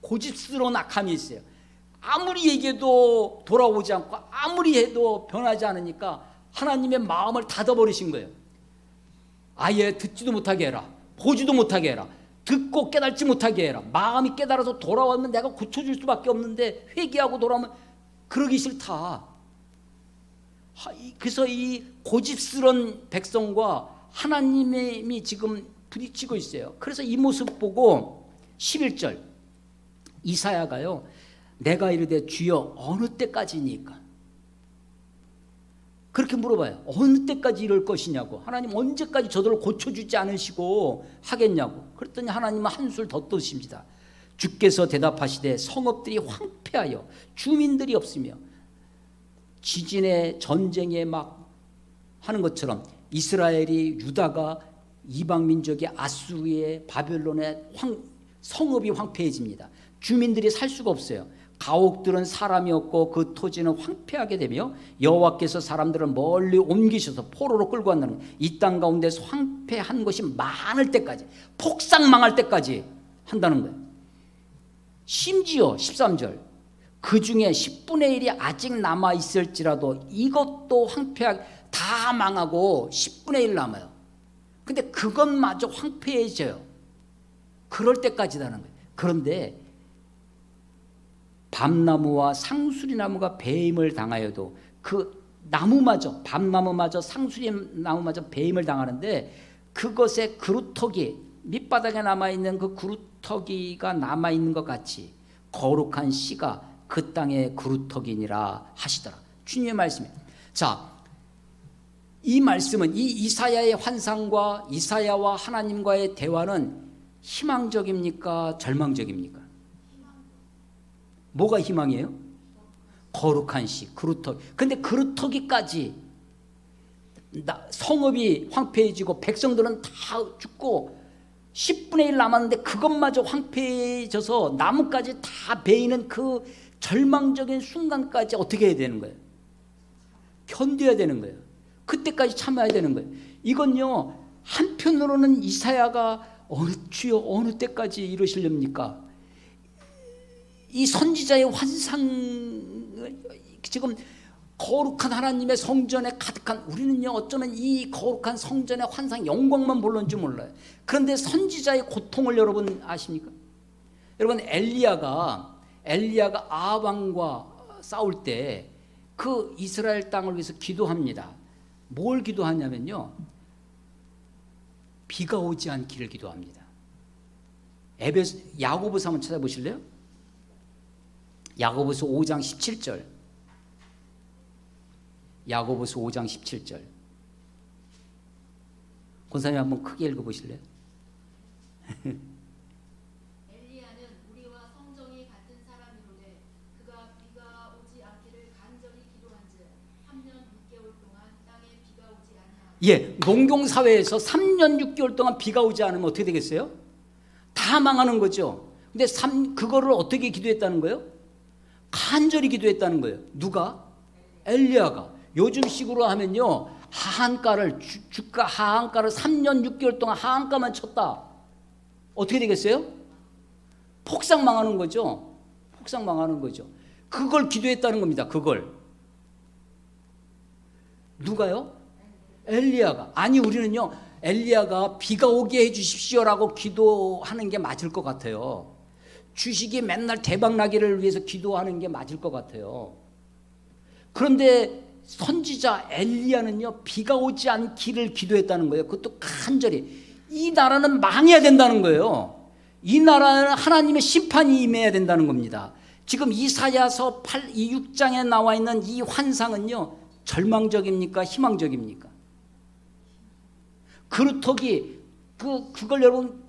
고집스러운 악함이 있어요. 아무리 얘기해도 돌아오지 않고 아무리 해도 변하지 않으니까 하나님의 마음을 닫아버리신 거예요. 아예 듣지도 못하게 해라. 보지도 못하게 해라. 듣고 깨달지 못하게 해라. 마음이 깨달아서 돌아오면 내가 고쳐줄 수밖에 없는데 회개하고 돌아오면 그러기 싫다. 그래서 이 고집스러운 백성과 하나님이 지금 부딪히고 있어요. 그래서 이 모습 보고 11절 이사야가요, 내가 이르되 주여 어느 때까지니까, 그렇게 물어봐요. 어느 때까지 이럴 것이냐고. 하나님 언제까지 저들을 고쳐주지 않으시고 하겠냐고. 그랬더니 하나님은 한술 더 떠십니다. 주께서 대답하시되 성읍들이 황폐하여 주민들이 없으며 지진에 전쟁에 막 하는 것처럼 이스라엘이, 유다가 이방 민족의 아수르의 바벨론의 성읍이 황폐해집니다. 주민들이 살 수가 없어요. 가옥들은 사람이 없고 그 토지는 황폐하게 되며 여호와께서 사람들을 멀리 옮기셔서 포로로 끌고 간다는 거예요. 이 땅 가운데서 황폐한 것이 많을 때까지, 폭삭 망할 때까지 한다는 거예요. 심지어 13절 그 중에 10분의 1이 아직 남아있을지라도 이것도 황폐하게 다 망하고 10분의 1 남아요. 근데 그것마저 황폐해져요. 그럴 때까지라는 거예요. 그런데 밤나무와 상수리나무가 배임을 당하여도 그 나무마저, 밤나무마저 상수리나무마저 배임을 당하는데 그것의 그루터기, 밑바닥에 남아있는 그 그루터기가 남아있는 것 같이 거룩한 씨가 그 땅의 그루터기니라 하시더라. 주님의 말씀이에요. 자, 이 말씀은, 이 이사야의 환상과 이사야와 하나님과의 대화는 희망적입니까? 절망적입니까? 뭐가 희망이에요? 거룩한 씨, 그루터기. 근데 그루터기까지 성읍이 황폐해지고 백성들은 다 죽고 10분의 1 남았는데 그것마저 황폐해져서 나무까지 다 베이는 그 절망적인 순간까지 어떻게 해야 되는 거예요? 견뎌야 되는 거예요. 그때까지 참아야 되는 거예요. 이건요, 한편으로는 이사야가 주여 어느 때까지 이러시렵니까? 이 선지자의 환상, 지금 거룩한 하나님의 성전에 가득한, 우리는요 어쩌면 이 거룩한 성전의 환상 영광만 볼는지 몰라요. 그런데 선지자의 고통을 여러분 아십니까? 여러분 엘리야가 아합 왕과 싸울 때 그 이스라엘 땅을 위해서 기도합니다. 뭘 기도하냐면요, 비가 오지 않기를 기도합니다. 야고보서 한번 찾아보실래요? 야고보서 5장 17절. 야고보서 5장 17절. 권사님 한번 크게 읽어보실래요? 엘리야는 우리와 성정이 같은 사람이로되 그가 예, 농경 사회에서 3년 6개월 동안 비가 오지 않으면 어떻게 되겠어요? 다 망하는 거죠. 근데 그거를 어떻게 기도했다는 거예요? 간절히 기도했다는 거예요. 누가? 엘리야가. 요즘식으로 하면요, 하한가를 주가 하한가를 3년 6개월 동안 하한가만 쳤다. 어떻게 되겠어요? 폭삭 망하는 거죠. 폭삭 망하는 거죠. 그걸 기도했다는 겁니다. 그걸. 누가요? 엘리야가. 아니, 우리는요, 엘리야가 비가 오게 해 주십시오라고 기도하는 게 맞을 것 같아요. 주식이 맨날 대박 나기를 위해서 기도하는 게 맞을 것 같아요. 그런데 선지자 엘리야는요, 비가 오지 않기를 기도했다는 거예요. 그것도 간절히. 이 나라는 망해야 된다는 거예요. 이 나라는 하나님의 심판이 임해야 된다는 겁니다. 지금 이사야서 6장에 나와 있는 이 환상은요, 절망적입니까? 희망적입니까? 그루터기 그걸 여러분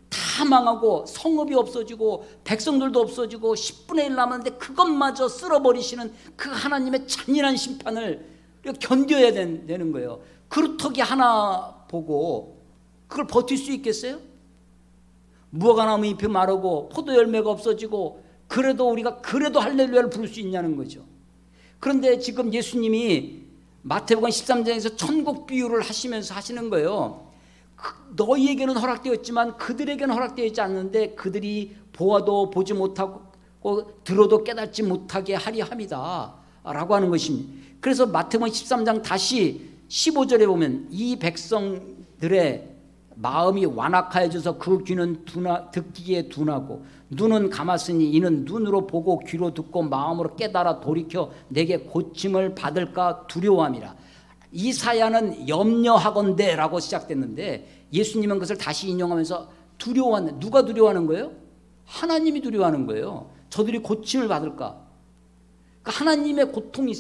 다 망하고 성읍이 없어지고 백성들도 없어지고 10분의 1 남았는데 그것마저 쓸어버리시는 그 하나님의 잔인한 심판을 견뎌야 되는 거예요. 그루터기 하나 보고 그걸 버틸 수 있겠어요? 무화과나무 잎이 마르고 포도 열매가 없어지고 그래도 우리가 그래도 할렐루야를 부를 수 있냐는 거죠. 그런데 지금 예수님이 마태복음 13장에서 천국 비유를 하시면서 하시는 거예요. 너희에게는 허락되었지만 그들에게는 허락되어 있지 않는데 그들이 보아도 보지 못하고 들어도 깨닫지 못하게 하리 함이다 라고 하는 것입니다. 그래서 마태복음 13장 다시 15절에 보면 이 백성들의 마음이 완악하여져서 그 귀는 듣기에 둔하고 눈은 감았으니 이는 눈으로 보고 귀로 듣고 마음으로 깨달아 돌이켜 내게 고침을 받을까 두려워함이라. 이사야는 염려하건대 라고 시작됐는데 예수님은 그것을 다시 인용하면서 두려워하는, 누가 두려워하는 거예요? 하나님이 두려워하는 거예요. 저들이 고침을 받을까. 그러니까 하나님의 고통이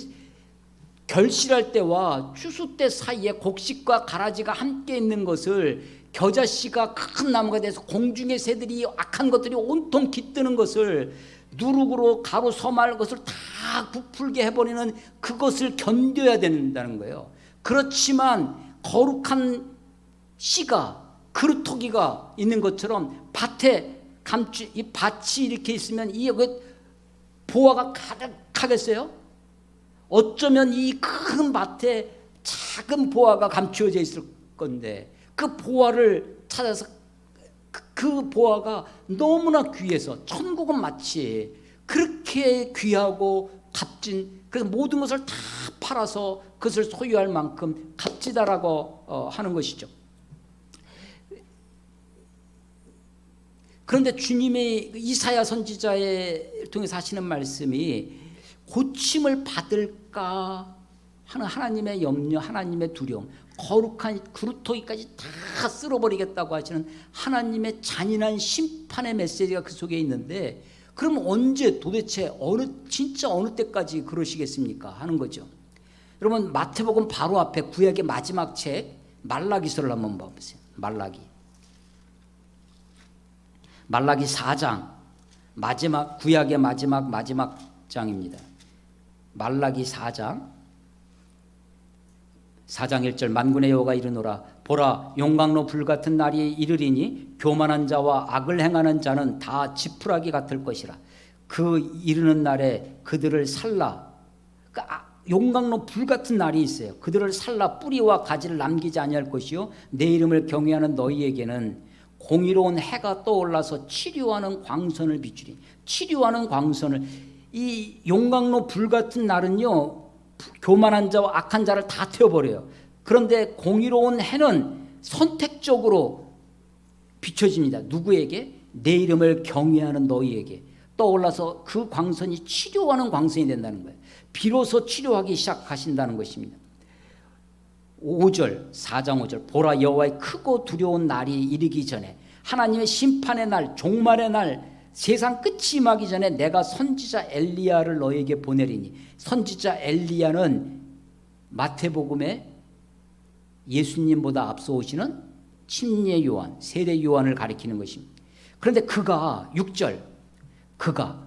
결실할 때와 추수 때 사이에 곡식과 가라지가 함께 있는 것을 겨자씨가 큰 나무가 돼서 공중의 새들이 악한 것들이 온통 깃드는 것을 누룩으로 가루 서말 것을 다 부풀게 해버리는 그것을 견뎌야 된다는 거예요. 그렇지만 거룩한 씨가 그루터기가 있는 것처럼 밭에 이 밭이 이렇게 있으면 이 보화가 가득하겠어요? 어쩌면 이 큰 밭에 작은 보화가 감추어져 있을 건데 그 보화를 찾아서 그 보화가 너무나 귀해서 천국은 마치 그렇게 귀하고 값진, 그래서 모든 것을 다 팔아서 그것을 소유할 만큼 값지다라고 하는 것이죠. 그런데 주님의 이사야 선지자에 통해서 하시는 말씀이 고침을 받을까 하는 하나님의 염려, 하나님의 두려움, 거룩한 그루터기까지 다 쓸어버리겠다고 하시는 하나님의 잔인한 심판의 메시지가 그 속에 있는데, 그럼 언제 도대체 진짜 어느 때까지 그러시겠습니까 하는 거죠. 여러분 마태복음 바로 앞에 구약의 마지막 책 말라기서를 한번 봐보세요. 말라기 4장 마지막, 구약의 마지막 장입니다. 말라기 4장 1절 만군의 여호와가 이르노라 보라 용광로 불같은 날이 이르리니 교만한 자와 악을 행하는 자는 다 지푸라기 같을 것이라. 그 이르는 날에 그들을 살라. 그러니까 용광로 불같은 날이 있어요. 그들을 살라 뿌리와 가지를 남기지 아니할 것이요 내 이름을 경외하는 너희에게는 공의로운 해가 떠올라서 치료하는 광선을 비추리. 치료하는 광선을, 이 용광로 불같은 날은요 교만한 자와 악한 자를 다 태워버려요. 그런데 공의로운 해는 선택적으로 비춰집니다. 누구에게? 내 이름을 경외하는 너희에게 떠올라서 그 광선이 치료하는 광선이 된다는 거예요. 비로소 치료하기 시작하신다는 것입니다. 4장 5절 보라 여호와의 크고 두려운 날이 이르기 전에, 하나님의 심판의 날, 종말의 날, 세상 끝이 임하기 전에 내가 선지자 엘리야를 너에게 보내리니. 선지자 엘리야는 마태복음에 예수님보다 앞서 오시는 침례 요한, 세례 요한을 가리키는 것입니다. 그런데 그가 6절 그가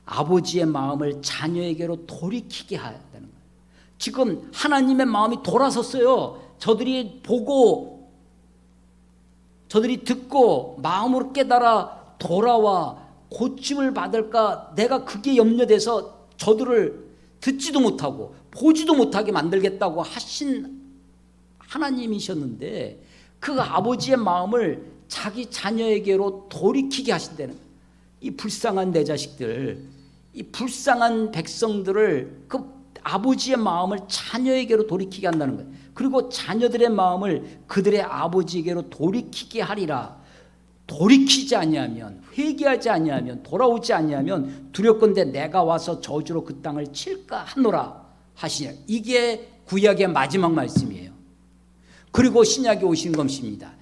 아버지의 마음을 자녀에게로 돌이키게 한다는 거예요. 지금 하나님의 마음이 돌아섰어요. 저들이 보고 저들이 듣고 마음으로 깨달아 돌아와 고침을 받을까, 내가 그게 염려돼서 저들을 듣지도 못하고 보지도 못하게 만들겠다고 하신 하나님이셨는데, 그 아버지의 마음을 자기 자녀에게로 돌이키게 하신다는 거예요. 이 불쌍한 내 자식들, 이 불쌍한 백성들을 그 아버지의 마음을 자녀에게로 돌이키게 한다는 거예요. 그리고 자녀들의 마음을 그들의 아버지에게로 돌이키게 하리라. 돌이키지 아니하면, 회개하지 아니하면, 돌아오지 아니하면 두렵건대 내가 와서 저주로 그 땅을 칠까 하노라 하시냐. 이게 구약의 마지막 말씀이에요. 그리고 신약에 오신 것입니다.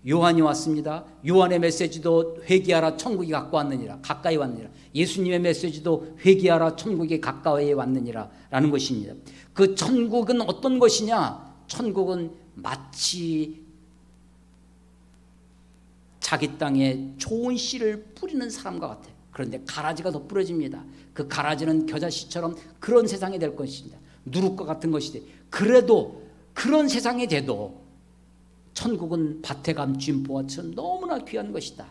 요한이 왔습니다. 요한의 메시지도 회개하라 천국이 가까이 왔느니라. 예수님의 메시지도 회개하라 천국이 가까이 왔느니라 라는 것입니다. 그 천국은 어떤 것이냐? 천국은 마치 자기 땅에 좋은 씨를 뿌리는 사람과 같아요. 그런데 가라지가 더 뿌려집니다. 그 가라지는 겨자씨처럼 그런 세상이 될 것입니다. 누룩과 같은 것이 돼. 그래도 그런 세상이 돼도 천국은 밭에 감춘 보화처럼 너무나 귀한 것이다.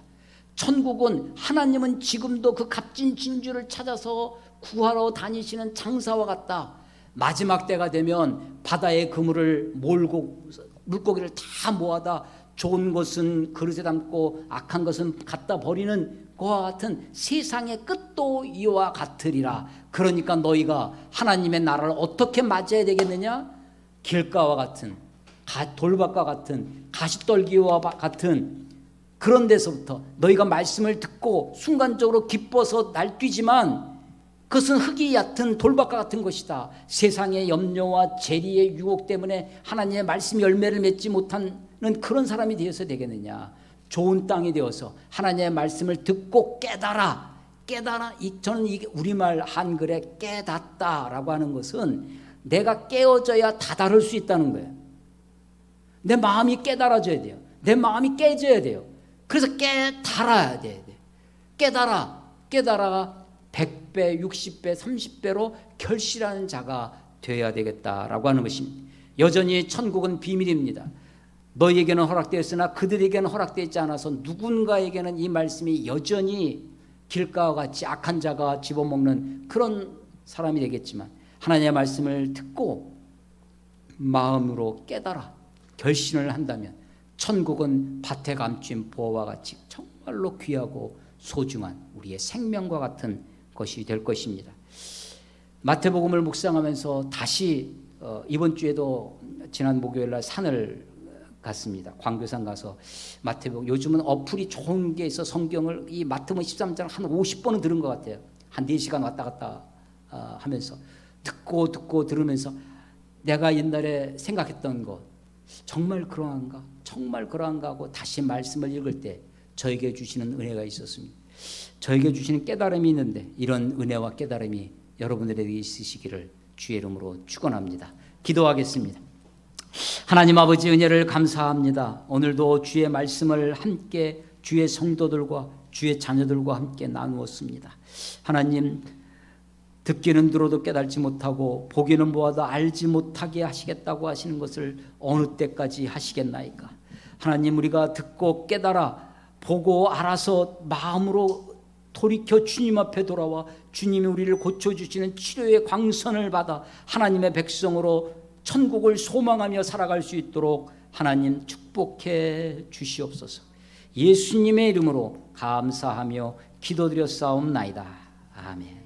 천국은, 하나님은 지금도 그 값진 진주를 찾아서 구하러 다니시는 장사와 같다. 마지막 때가 되면 바다의 그물을 몰고 물고기를 다 모아다 좋은 것은 그릇에 담고 악한 것은 갖다 버리는 그와 같은 세상의 끝도 이와 같으리라. 그러니까 너희가 하나님의 나라를 어떻게 맞이해야 되겠느냐? 길가와 같은, 돌밭과 같은, 가시떨기와 같은 그런 데서부터 너희가 말씀을 듣고 순간적으로 기뻐서 날뛰지만 그것은 흙이 얕은 돌밭과 같은 것이다. 세상의 염려와 재리의 유혹 때문에 하나님의 말씀 열매를 맺지 못하는 그런 사람이 되어서 되겠느냐? 좋은 땅이 되어서 하나님의 말씀을 듣고 깨달아. 저는 이게 우리말 한글에 깨닫다라고 하는 것은 내가 깨어져야 다다를 수 있다는 거예요. 내 마음이 깨달아져야 돼요. 내 마음이 깨져야 돼요. 그래서 깨달아야 돼요. 깨달아 100배, 60배, 30배로 결실하는 자가 되어야 되겠다라고 하는 것입니다. 여전히 천국은 비밀입니다. 너희에게는 허락되었으나 그들에게는 허락되지 않아서 누군가에게는 이 말씀이 여전히 길가와 같이 악한 자가 집어먹는 그런 사람이 되겠지만, 하나님의 말씀을 듣고 마음으로 깨달아 결신을 한다면 천국은 밭에 감춘 보화와 같이 정말로 귀하고 소중한 우리의 생명과 같은 것이 될 것입니다. 마태복음을 묵상하면서 다시 이번 주에도 지난 목요일날 산을 갔습니다. 광교산 가서 마태복음, 요즘은 어플이 좋은 게 있어 성경을 이 마태복음 13장 한 50번은 들은 것 같아요. 한 4시간 왔다 갔다 하면서 듣고 들으면서 내가 옛날에 생각했던 것 정말 그러한가 하고 다시 말씀을 읽을 때 저에게 주시는 은혜가 있었습니다. 저에게 주시는 깨달음이 있는데 이런 은혜와 깨달음이 여러분들에게 있으시기를 주의 이름으로 축원합니다. 기도하겠습니다. 하나님 아버지, 은혜를 감사합니다. 오늘도 주의 말씀을 함께 주의 성도들과 주의 자녀들과 함께 나누었습니다. 하나님, 듣기는 들어도 깨달지 못하고 보기는 보아도 알지 못하게 하시겠다고 하시는 것을 어느 때까지 하시겠나이까? 하나님, 우리가 듣고 깨달아 보고 알아서 마음으로 돌이켜 주님 앞에 돌아와 주님이 우리를 고쳐주시는 치료의 광선을 받아 하나님의 백성으로 천국을 소망하며 살아갈 수 있도록 하나님 축복해 주시옵소서. 예수님의 이름으로 감사하며 기도드렸사옵나이다. 아멘.